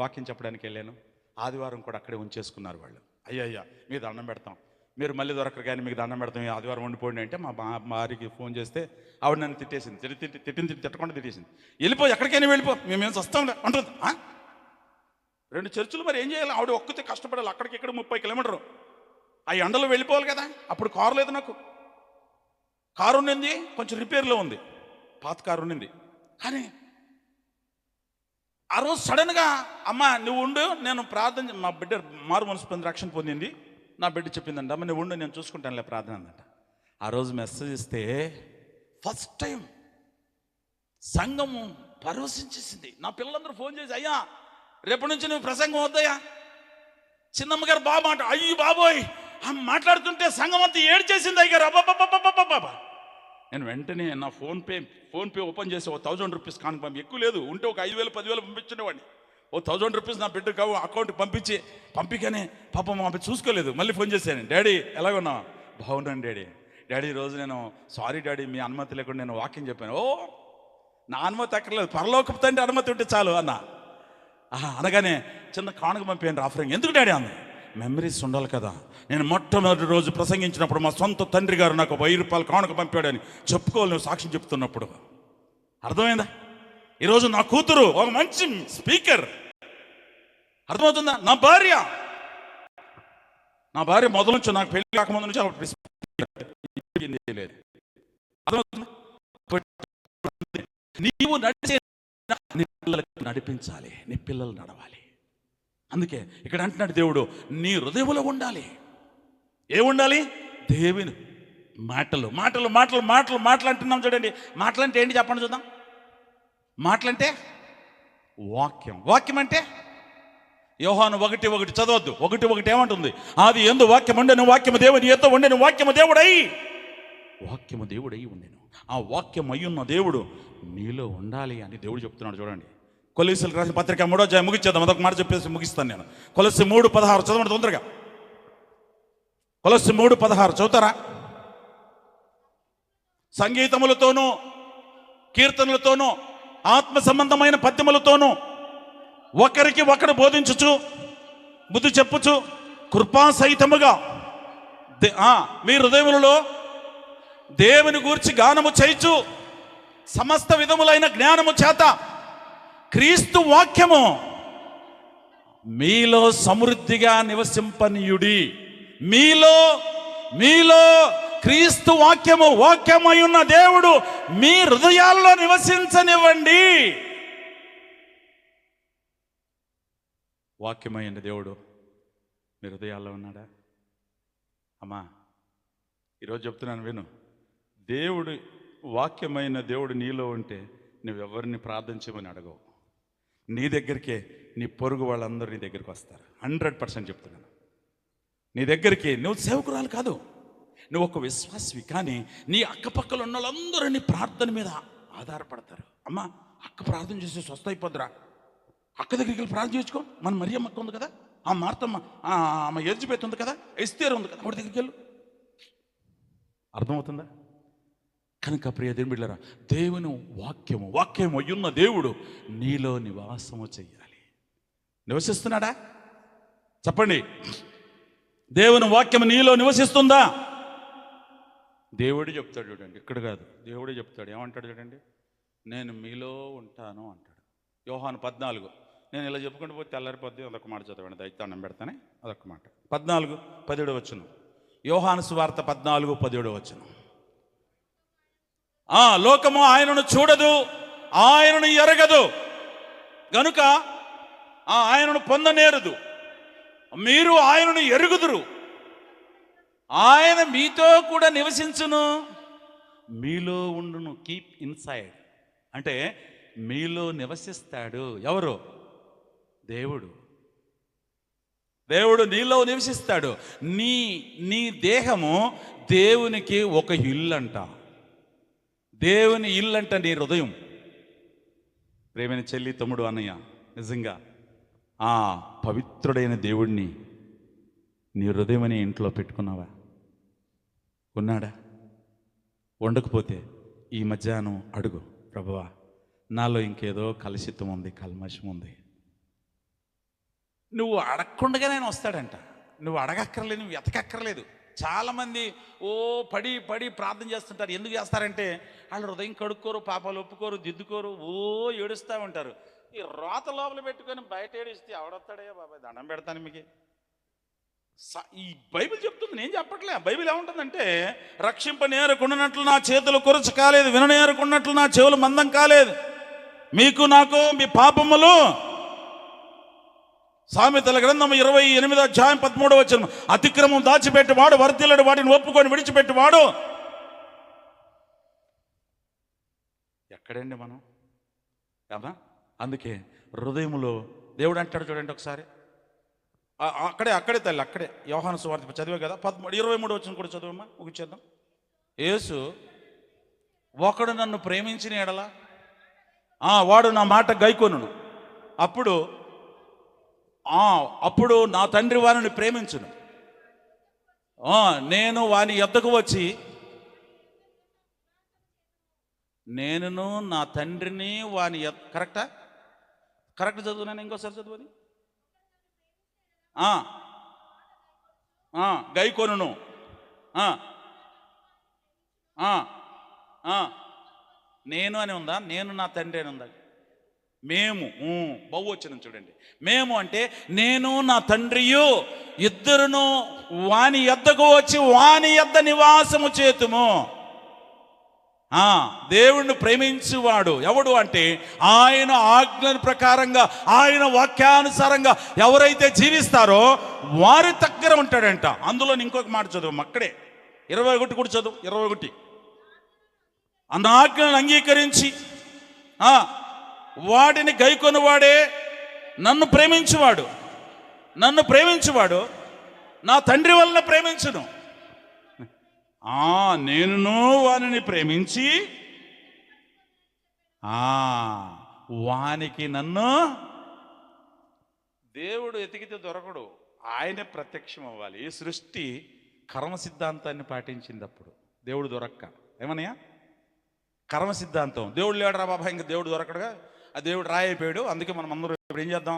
వాక్యం చెప్పడానికి వెళ్ళాను. ఆదివారం కూడా అక్కడే ఉంచేసుకున్నారు వాళ్ళు. అయ్యా మీకు దండం పెడతాం, మీరు మళ్ళీ దొరకరు కానీ మీకు దండం పెడతాం, ఆదివారం ఉండిపోండి అంటే మా భార్యకి ఫోన్ చేస్తే ఆవిడ నన్ను తిట్టేసింది. తిట్టకుండా తిట్టేసింది. వెళ్ళిపో, ఎక్కడికైనా వెళ్ళిపో, మేమేం వస్తాంలే అంటుంది. 2 చర్చిలు, మరి ఏం చేయాలి? ఆవిడ ఒక్కతే కష్టపడాలి, అక్కడికి ఇక్కడ 30 కిలోమీటరు. ఆ ఎండలో వెళ్ళిపోవాలి కదా. అప్పుడు కారు లేదు నాకు. కారు ఉన్నింది, కొంచెం రిపేర్లో ఉంది, పాత కారు ఉన్నింది. కానీ ఆ రోజు సడన్గా, అమ్మ నువ్వు ఉండు, నేను ప్రార్థన, మా బిడ్డ మారు మనసు పొంది రక్షణ పొందింది. నా బిడ్డ చెప్పిందంట, అమ్మ నువ్వు ఉండు, నేను చూసుకుంటానులే ప్రార్థన అందంట. ఆ రోజు మెసేజ్ ఇస్తే ఫస్ట్ టైం సంఘము పరవశించేసింది. నా పిల్లలందరూ ఫోన్ చేసి, అయ్యా రేపటి నుంచి నువ్వు ప్రసంగం వద్దయ్యా. చిన్నమ్మ గారు బాబా అంట, అయ్యి బాబోయ్ మాట్లాడుతుంటే సంఘం అంతా ఏడ్చేసింది అయ్యారు. అబ్బాబాబాబాబాబా. నేను వెంటనే నా ఫోన్పే ఓపెన్ చేసి 1000 రూపీస్ కానుక, ఎక్కువ లేదు, ఉంటే ఒక 5000 10,000 పంపించుండేవాడిని. 1000 రూపీస్ నా బిడ్డ అకౌంట్కి పంపించగానే పాపం మా చూసుకోలేదు. మళ్ళీ ఫోన్ చేశాను, డాడీ ఎలాగున్నా? బాగున్నాను డాడీ ఈరోజు నేను సారీ డాడీ, మీ అనుమతి లేకుండా నేను వాక్యం చెప్పాను. ఓ నా అనుమతి అక్కర్లేదు, పరలోకపు తండ్రి అనుమతి ఉంటే చాలు అన్న. అనగానే చిన్న కానుక పంపాను ఆఫరింగ్. ఎందుకు డాడీ అన్న? మెమరీస్ ఉండాలి కదా. నేను మొట్టమొదటి రోజు ప్రసంగించినప్పుడు మా సొంత తండ్రి గారు నాకు 1000 రూపాయలు కానుక పంపాడని చెప్పుకోవాలి నువ్వు సాక్ష్యం చెప్తున్నప్పుడు. అర్థమైందా? ఈరోజు నా కూతురు ఒక మంచి స్పీకర్. అర్థమవుతుందా? నా భార్య మొదలు నుంచి, నాకు పెళ్లి కాకముందు నుంచి లేదు. అర్థమవుతుందా? నీవు నడిచే నీ పిల్లలకు నడిపించాలి, నీ పిల్లలు నడవాలి. అందుకే ఇక్కడ అంటున్నాడు దేవుడు, నీ హృదయంలో ఉండాలి. ఏముండాలి? దేవుని మాటలు అంటున్నాం చూడండి. మాటలంటే ఏంటి చెప్పండి చూద్దాం. మాటలంటే వాక్యం అంటే యోహాను 1:1 చదవద్దు. 1:1 ఏమంటుంది? ఆది యందు వాక్యం ఉండెను, వాక్యము దేవుని యొద్ద ఉండెను, వాక్యము దేవుడై ఉండెను. ఆ వాక్యం అయ్యున్న దేవుడు నీలో ఉండాలి అని దేవుడు చెప్తున్నాడు. చూడండి, కొలస్సీలకు రాసిన పత్రిక 3వ అధ్యాయం ముగించేద్దాం. అదొక మాట చెప్పేసి ముగిస్తాను నేను. కొలస్సీ 3:16 చదవండి తొందరగా. కొలస్సీ 3:16 చదువుతారా? సంగీతములతోనూ కీర్తనలతోనూ ఆత్మ సంబంధమైన పద్యములతోనూ ఒకరికి ఒకడు బోధించుచు బుద్ధి చెప్పుచు కృపా సహితముగా మీ హృదయములలో దేవుని గూర్చి గానము చేయుచు సమస్త విధములైన జ్ఞానము చేత క్రీస్తు వాక్యము మీలో సమృద్ధిగా నివసింపనీయుడి. మీలో క్రీస్తు వాక్యమై ఉన్న దేవుడు మీ హృదయాల్లో నివసించనివ్వండి. వాక్యమైన దేవుడు మీ హృదయాల్లో ఉన్నాడా? అమ్మా ఈరోజు చెప్తున్నాను విను. దేవుడు వాక్యమైన దేవుడు నీలో ఉంటే నువ్వెవరిని ప్రార్థించమని అడగవు. నీ దగ్గరికే నీ పొరుగు వాళ్ళందరూ నీ దగ్గరికి వస్తారు. 100% చెప్తున్నాను. నీ దగ్గరికి నువ్వు సేవకురాలు కాదు, నువ్వు ఒక విశ్వాసవి. కానీ నీ అక్కపక్కలు ఉన్న వాళ్ళందరూ నీ ప్రార్థన మీద ఆధారపడతారు. అమ్మ అక్క ప్రార్థన చేసి స్వస్థ అయిపోద్దురా, అక్క దగ్గరికి వెళ్ళి ప్రార్థన చేసుకో. మన మరియమ్మక్క ఉంది కదా, ఆ మార్తమ్మ, ఆమె ఎలిజబెత్ ఉంది కదా, ఎస్తేరు ఉంది కదా, ఆవిడ దగ్గరికి వెళ్ళు. అర్థమవుతుందా? కనుక ప్రియ దేవుని బిడ్డలారా, దేవుని వాక్యము అయ్యున్న దేవుడు నీలో నివాసము చెయ్యాలి. నివసిస్తున్నాడా? చెప్పండి. దేవుని వాక్యము నీలో నివసిస్తుందా? దేవుడు చెప్తాడు చూడండి, ఇక్కడ కాదు, దేవుడే చెప్తాడు. ఏమంటాడు చూడండి, నేను మీలో ఉంటాను అంటాడు. యోహాను 14. నేను ఇలా చెప్పుకుంటూ పోతే తెల్లారిపోద్ది. అదొక మాట చదవండి, దైత్యాన్నం పెడతానే. అదొక మాట. 14:17 వచనం. యోహాను సువార్త 14:17 వచనం. లోకము ఆయనను చూడదు, ఆయనను ఎరగదు, గనుక ఆయనను పొందనేరదు. మీరు ఆయనను ఎరుగుదురు, ఆయన మీతో కూడా నివసించును, మీలో ఉండును. కీప్ ఇన్సైడ్ అంటే మీలో నివసిస్తాడు. ఎవరు? దేవుడు నీలో నివసిస్తాడు. నీ దేహము దేవునికి ఒక ఇల్లు అంట. దేవుని ఇల్లు అంట నీ హృదయం. ప్రేమైన చెల్లి, తమ్ముడు, అన్నయ్య, నిజంగా ఆ పవిత్రుడైన దేవుడిని నీ హృదయం అనే ఇంట్లో పెట్టుకున్నావా? ఉన్నాడా? ఉండకపోతే ఈ మధ్యాహ్నం అడుగు, ప్రభువా నాలో ఇంకేదో కలుషితం ఉంది, కల్మషం ఉంది. నువ్వు అడగకుండగానే ఆయన వస్తాడంట. నువ్వు అడగక్కర్లేదు, నువ్వు ఎతకక్కర్లేదు. చాలామంది పడి పడి ప్రార్థన చేస్తుంటారు. ఎందుకు చేస్తారంటే వాళ్ళు హృదయం కడుక్కోరు, పాపాలు ఒప్పుకోరు, దిద్దుకోరు, ఏడుస్తూ ఉంటారు. ఈ రోత లోపల పెట్టుకొని బయట ఏడిస్తే ఎవడొస్తాడే బాబాయ్, దండం పెడతాను మీకు. ఈ బైబిల్ చెప్తుంది, నేను చెప్పట్లే. బైబిల్ ఏముంటుందంటే, రక్షింపనేరుకున్నట్లు నా చేతులు కొరచ కాలేదు, విననేరుకున్నట్లు నా చెవులు మందం కాలేదు, మీకు నాకు మీ పాపములు. సామెతల గ్రంథం 28:13 అతిక్రమం దాచిపెట్టువాడు వర్ధిల్లడు, వాటిని ఒప్పుకొని విడిచిపెట్టువాడు. ఎక్కడండి మనం కదా? అందుకే హృదయములో దేవుడు అంటాడు చూడండి ఒకసారి, అక్కడే తల్లి, అక్కడే యోహాను సువార్త చదివే కదా, 23 కూడా చదువమ్మా, ముగించేద్దాం. యేసు, ఒకడు నన్ను ప్రేమించిన ఎడల వాడు నా మాట గైకొనును, అప్పుడు నా తండ్రి వారిని ప్రేమించును, నేను వాని యొద్దకు వచ్చి నేనును నా తండ్రిని వాని కరెక్ట్ చదువునాను, ఇంకోసారి చదువుని. గైకొనును, నేను అని ఉందా? నేను నా తండ్రి అని ఉందా? మేము బహువచనం చూడండి. మేము అంటే నేను నా తండ్రియు ఇద్దరును వాని యొద్దకు వచ్చి వాని యొద్ద నివాసము చేతుము. దేవుణ్ణి ప్రేమించువాడు ఎవడు అంటే, ఆయన ఆజ్ఞల ప్రకారంగా, ఆయన వాక్యానుసారంగా ఎవరైతే జీవిస్తారో వారి దగ్గర ఉంటాడంట. అందులో ఇంకొక మాట చదువు, అక్కడే 21 కూడా చదువు. 21 అన్న ఆజ్ఞలను అంగీకరించి వాటిని గైకొనువాడే నన్ను ప్రేమించువాడు. నన్ను ప్రేమించువాడు నా తండ్రి వలన ప్రేమించును. నేనును వానిని ప్రేమించి వానికి నన్ను. దేవుడు ఎతికితే దొరకడు, ఆయనే ప్రత్యక్షం అవ్వాలి. ఈ సృష్టి కర్మ సిద్ధాంతాన్ని పాటించింది. అప్పుడు దేవుడు దొరక్క ఏమన్నయ్యా? కర్మ సిద్ధాంతం. దేవుడు లేడరా బాబా, ఇంకా దేవుడు దొరకడుగా, ఆ దేవుడు రాయిపోయాడు. అందుకే మనం అందరూ ఇప్పుడు ఏం చేద్దాం?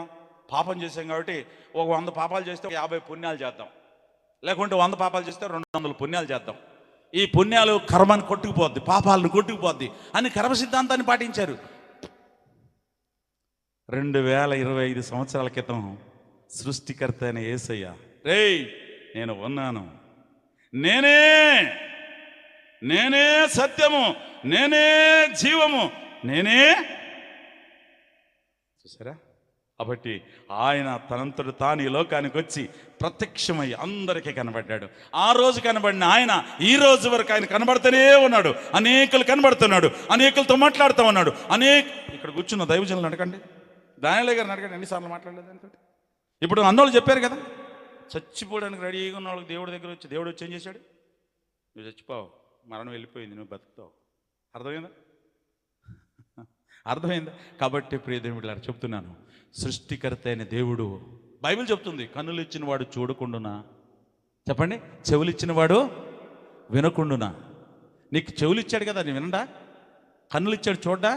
పాపం చేసాం కాబట్టి 100 పాపాలు చేస్తే 50 పుణ్యాలు చేద్దాం, లేకుంటే 100 పాపాలు చేస్తే 200 పుణ్యాలు చేద్దాం. ఈ పుణ్యాలు కర్మని కొట్టుకుపోద్ది, పాపాలను కొట్టుకుపోద్ది అని కర్మ సిద్ధాంతాన్ని పాటించారు. 2025 సంవత్సరాల క్రితం సృష్టికర్త అయిన యేసయ్య, రేయ్ నేను ఉన్నాను, నేనే సత్యము, నేనే జీవము, నేనే. చూసారా? కాబట్టి ఆయన తనంతడు తాను ఈ లోకానికి వచ్చి ప్రత్యక్షమై అందరికీ కనబడ్డాడు. ఆ రోజు కనబడిన ఆయన ఈ రోజు వరకు ఆయన కనబడుతూనే ఉన్నాడు. అనేకులు కనబడుతున్నాడు, అనేకులతో మాట్లాడుతూ ఉన్నాడు. ఇక్కడ కూర్చున్న దైవజనులు అడగండి, దానిలే గారిని అడగండి, ఎన్నిసార్లు మాట్లాడలేదు అనుకో. ఇప్పుడు అన్నోళ్ళు చెప్పారు కదా, చచ్చిపోవడానికి రెడీగా ఉన్న వాళ్ళకి దేవుడి దగ్గర వచ్చి దేవుడు వచ్చి ఏం చేశాడు? నువ్వు చచ్చిపోవు, మరణం వెళ్ళిపోయింది, నువ్వు బతుకుతావు. అర్థమైందా? కాబట్టి ప్రియ దేవుడు చెప్తున్నాను, సృష్టికర్త అయిన దేవుడు, బైబిల్ చెప్తుంది, కన్నులు ఇచ్చిన వాడు చూడకుండునా, చెప్పండి, చెవులు ఇచ్చిన వాడు వినకుండునా. నీకు చెవులు ఇచ్చాడు కదా, నీ వినడా? కన్నులు ఇచ్చాడు చూడ్డా?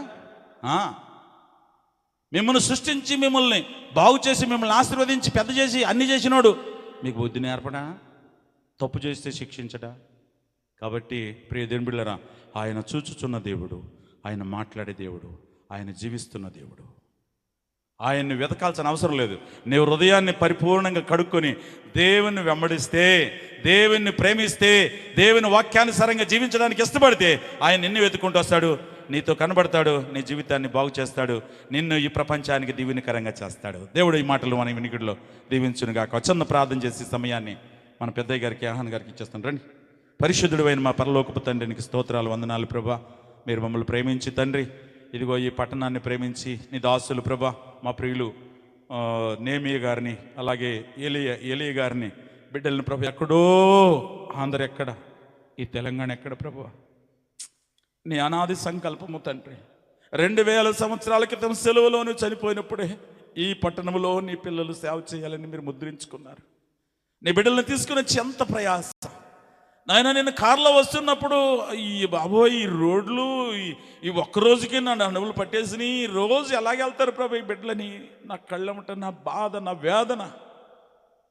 మిమ్మల్ని సృష్టించి మిమ్మల్ని బాగు చేసి మిమ్మల్ని ఆశీర్వదించి పెద్ద చేసి అన్ని చేసినోడు మీకు బుద్ధి నేర్పడా? తప్పు చేస్తే శిక్షించడా? కాబట్టి ప్రియ దేవుని బిడ్డలారా, ఆయన చూచుచున్న దేవుడు, ఆయన మాట్లాడే దేవుడు, ఆయన జీవిస్తున్న దేవుడు. ఆయన్ని వెతకాల్సిన అవసరం లేదు. నీవు హృదయాన్ని పరిపూర్ణంగా కడుక్కొని దేవుని వెంబడిస్తే, దేవుని ప్రేమిస్తే, దేవుని వాక్యానుసారంగా జీవించడానికి ఇష్టపడితే ఆయన నిన్ను వెతుక్కుంటూ వస్తాడు, నీతో కనబడతాడు, నీ జీవితాన్ని బాగు చేస్తాడు, నిన్ను ఈ ప్రపంచానికి దీవెనకరంగా చేస్తాడు. దేవుడు ఈ మాటలు మన వినికిడిలో దీవించునుగాక. చిన్న ప్రార్థన చేసే సమయాన్ని మన పెద్దయ్య గారికి, ఆహన్ గారికి ఇచ్చేస్తాను. రండి. పరిశుద్ధుడు అయిన మా పరలోకపు తండ్రి, నీకు స్తోత్రాలు, వందనాలు ప్రభా. మీరు మమ్మల్ని ప్రేమించి తండ్రి, ఇదిగో ఈ పట్టణాన్ని ప్రేమించి నీ దాసులు ప్రభా, మా ప్రియులు నేమియ గారిని, అలాగే ఏలియ గారిని, బిడ్డలను ప్రభు, ఎక్కడో ఆంధ్ర ఎక్కడ, ఈ తెలంగాణ ఎక్కడ ప్రభు, నీ అనాది సంకల్పము తండ్రి, 2000 సంవత్సరాల క్రితం సెలవులోను చనిపోయినప్పుడే ఈ పట్టణంలో నీ పిల్లలు సేవ చేయాలని మీరు ముద్రించుకున్నారు. నీ బిడ్డలను తీసుకుని వచ్చి ఎంత ప్రయాస నాయన. నేను కారులో వస్తున్నప్పుడు ఈ బాబోయ్ ఈ రోడ్లు ఈ ఒక్కరోజుకి నా నడువులు పట్టేసి రోజు ఎలాగెళ్తారు ప్రభా ఈ బిడ్డలని. నా కళ్ళమట నా బాధ, నా వేదన.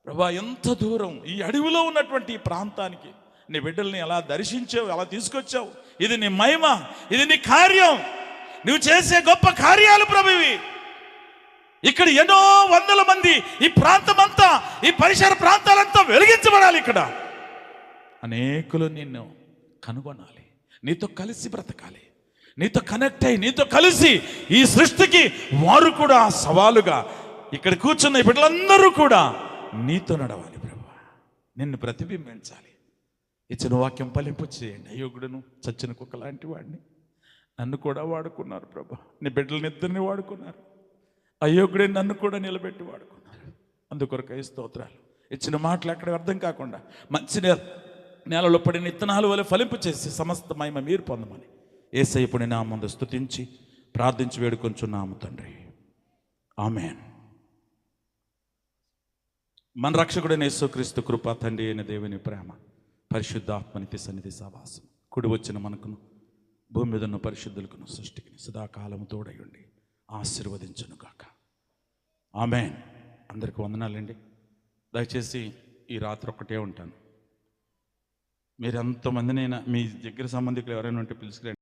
ప్రభా ఎంత దూరం ఈ అడవిలో ఉన్నటువంటి ఈ ప్రాంతానికి నీ బిడ్డల్ని ఎలా దర్శించావు, ఎలా తీసుకొచ్చావు. ఇది నీ మహిమ, ఇది నీ కార్యం, నువ్వు చేసే గొప్ప కార్యాలు ప్రభు ఇవి. ఇక్కడ ఎన్నో వందల మంది, ఈ ప్రాంతం అంతా, ఈ పరిసర ప్రాంతాలంతా వెలిగించబడాలి. ఇక్కడ అనేకులు నిన్ను కనుగొనాలి, నీతో కలిసి బ్రతకాలి, నీతో కనెక్ట్ అయ్యి నీతో కలిసి ఈ సృష్టికి వారు కూడా సవాలుగా ఇక్కడ కూర్చున్న ఈ బిడ్డలందరూ కూడా నీతో నడవాలి ప్రభు. నిన్ను ప్రతిబింబించాలి. ఇచ్చిన వాక్యం ఫలింపు చేయండి. అయోగ్యుడును చచ్చిన కుక్క లాంటి వాడిని నన్ను కూడా వాడుకున్నారు ప్రభు. నీ బిడ్డలనిద్దరిని వాడుకున్నారు. అయోగ్యుడే నన్ను కూడా నిలబెట్టి వాడుకున్నారు. అందుకొరకై స్తోత్రాలు. ఇచ్చిన మాటలు ఎక్కడ అర్థం కాకుండా మంచి నేలలో పడిన విత్తనాలు వల్ల ఫలింపు చేసి సమస్త మహిమ మీరు పొందమని యేసయ్య నామమున స్తుతించి ప్రార్థించి వేడుకొంచున్నాము తండ్రి. ఆమేన్. మన రక్షకుడైన యేసుక్రీస్తు కృప, తండ్రి అయిన దేవుని ప్రేమ, పరిశుద్ధాత్మనితి సన్నిధి సహవాసం కుడి వచ్చిన మనకును భూమి మీద ఉన్న పరిశుద్ధులకును సృష్టికి సదాకాలము తోడై ఉండి ఆశీర్వదించును గాక. ఆమేన్. అందరికీ వందనాలండి. దయచేసి ఈ రాత్రి ఒక్కటే ఉంటాను. మీరు ఎంతమందినైనా మీ దగ్గర సంబంధికులు ఎవరైనా ఉంటే పిలుచుకురండి.